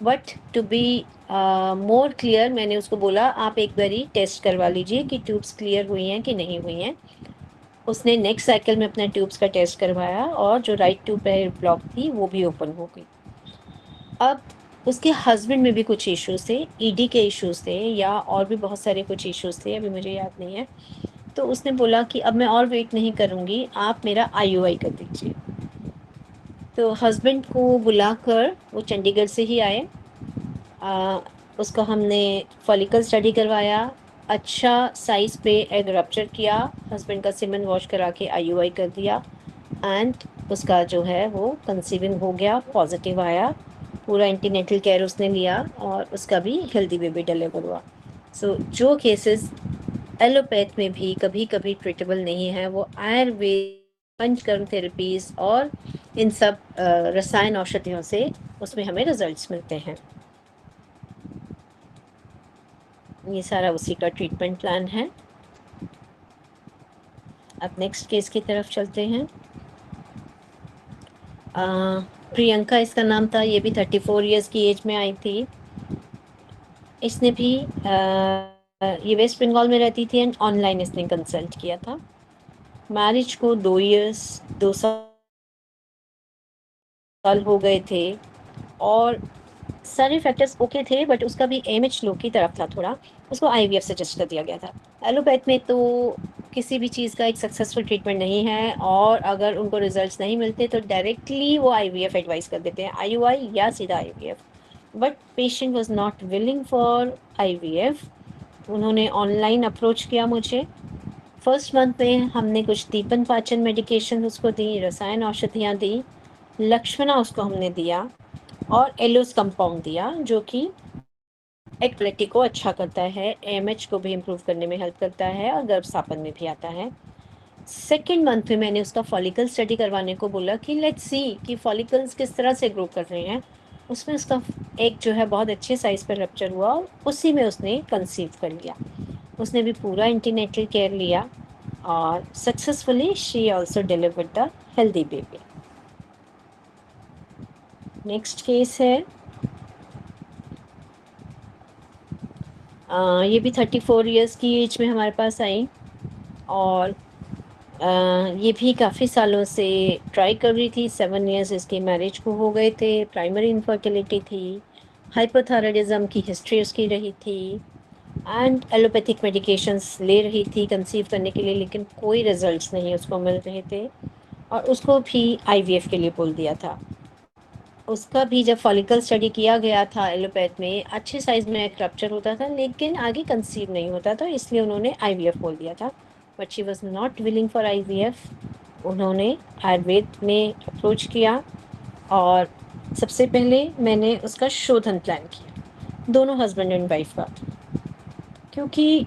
A: But to be more clear मैंने उसको बोला आप एक बारी टेस्ट करवा लीजिए कि ट्यूब्स क्लियर हुई हैं कि नहीं हुई हैं। उसने नेक्स्ट साइकिल में अपने ट्यूब्स का टेस्ट करवाया और जो राइट ट्यूब पहले ब्लॉक थी वो भी ओपन हो गई। अब उसके हस्बैंड में भी कुछ इश्यूज थे, ईडी के इश्यूज थे या और भी बहुत सारे कुछ इश्यूज थे, अभी मुझे याद नहीं है। तो उसने बोला कि अब मैं और वेट नहीं करूँगी, आप मेरा आईयूआई कर दीजिए। तो हस्बैंड को बुलाकर वो चंडीगढ़ से ही आए। उसका हमने फॉलिकल स्टडी करवाया, अच्छा साइज़ पे एग रप्चर किया, हस्बैंड का सीमेन वॉश करा के आईयूआई कर दिया एंड उसका जो है वो कंसीविंग हो गया, पॉजिटिव आया, पूरा एंटीनेटल केयर उसने लिया और उसका भी हेल्दी बेबी डिलीवर हुआ। सो जो केसेस एलोपैथ में भी कभी कभी ट्रीटेबल नहीं है, वो आयुर्वेद, पंचकर्म थेरेपीज और इन सब रसायन औषधियों से उसमें हमें रिजल्ट्स मिलते हैं। ये सारा उसी का ट्रीटमेंट प्लान है। अब नेक्स्ट केस की तरफ चलते हैं। प्रियंका इसका नाम था, ये भी 34 इयर्स की एज में आई थी। इसने भी ये वेस्ट बंगाल में रहती थी एंड ऑनलाइन इसने कंसल्ट किया था। मैरिज को 2 साल हो गए थे और सारे फैक्टर्स ओके थे, बट उसका भी एमएच लो की तरफ था थोड़ा, उसको आईवीएफ सजेस्ट कर दिया गया था। एलोपैथ में तो किसी भी चीज़ का एक सक्सेसफुल ट्रीटमेंट नहीं है और अगर उनको रिजल्ट्स नहीं मिलते तो डायरेक्टली वो आईवीएफ एडवाइस कर देते हैं, आईयूआई या सीधा IVF. But patient was not willing for IVF. उन्होंने ऑनलाइन अप्रोच किया मुझे। फर्स्ट मंथ में हमने कुछ दीपन पाचन मेडिकेशन उसको दी, रसायन औषधियाँ दी, लक्ष्मणा उसको हमने दिया और एलोस कंपाउंड दिया जो कि एग क्वालिटी को अच्छा करता है, एएमएच को भी इम्प्रूव करने में हेल्प करता है और गर्भस्थापन में भी आता है। सेकेंड मंथ में मैंने उसका फॉलिकल स्टडी करवाने को बोला कि लेट्स सी कि फॉलिकल्स किस तरह से ग्रो कर रहे हैं। उसमें उसका एग जो है बहुत अच्छे साइज़ पर रप्चर हुआ और उसी में उसने कंसीव कर लिया। उसने भी पूरा एंटीनेटल केयर लिया और successfully she also delivered the healthy baby. Next case है, ये भी 34 इयर्स की एज में हमारे पास आई और ये भी काफ़ी सालों से ट्राई कर रही थी। 7 इयर्स इसकी मैरिज को हो गए थे, प्राइमरी इनफर्टिलिटी थी, हाइपोथायराइडिज्म की हिस्ट्री उसकी रही थी एंड एलोपैथिक मेडिकेशंस ले रही थी कंसीव करने के लिए, लेकिन कोई रिजल्ट्स नहीं उसको मिल रहे थे और उसको भी आईवीएफ के लिए बोल दिया था। उसका भी जब फॉलिकल स्टडी किया गया था एलोपैथ में, अच्छे साइज़ में एक रप्चर होता था लेकिन आगे कंसीव नहीं होता था, इसलिए उन्होंने आईवीएफ बोल दिया था। But she was not willing for IVF. उन्होंने आयुर्वेद में अप्रोच किया और सबसे पहले मैंने उसका शोधन प्लान किया, दोनों हस्बैंड एंड वाइफ का, क्योंकि